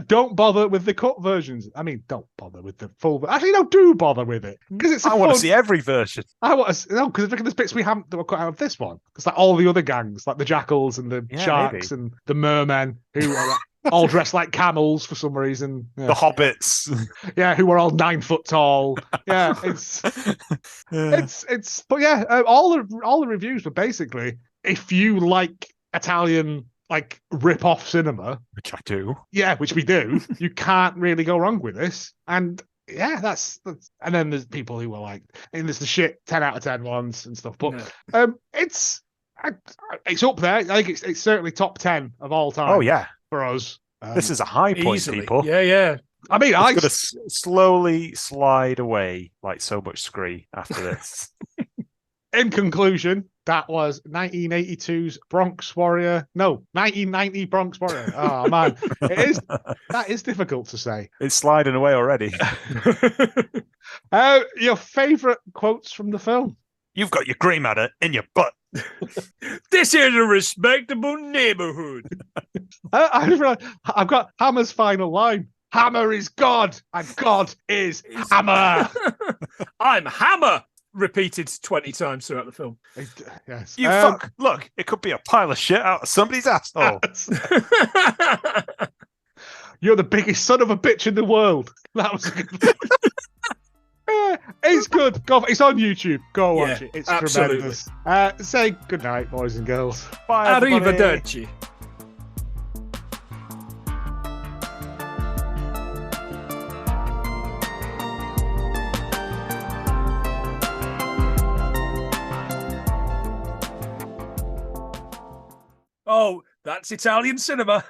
Don't bother with the cut versions. I mean, don't bother with the full. Actually, no, do bother with it because it's. I want to see every version. I want to no, because there's bits we haven't that were cut out of this one. Because like all the other gangs, like the Jackals and the Sharks and the Mermen, who are all dressed like camels for some reason. Yeah. The Hobbits. Yeah, who are all 9 foot tall. Yeah, it's. But yeah, all the reviews were basically, if you like Italian like rip-off cinema, Which I do. yeah, which we do, you can't really go wrong with this. And yeah, that's and then there's people who are like, and there's the shit 10 out of 10 ones and stuff. But it's up there. I think it's certainly top 10 of all time. Oh yeah, for us. this is a high point, Easily. people. Yeah. I mean, It's going to slowly slide away like so much scree after this. in conclusion, that was 1982's Bronx Warrior. No, 1990 Bronx Warrior. Oh man, that is difficult to say. It's sliding away already. Your favourite quotes from the film? You've got your grey matter in your butt. This is a respectable neighborhood. I've got Hammer's final line. Hammer is God, and God is Hammer. I'm Hammer. Repeated 20 times throughout the film. Yes. You fuck. Look, it could be a pile of shit out of somebody's asshole. You're the biggest son of a bitch in the world. That was a good. It's good. It's on YouTube. Go watch it. It's absolutely tremendous. Say good night, boys and girls. Bye, everybody. Arrivederci. Oh, that's Italian cinema.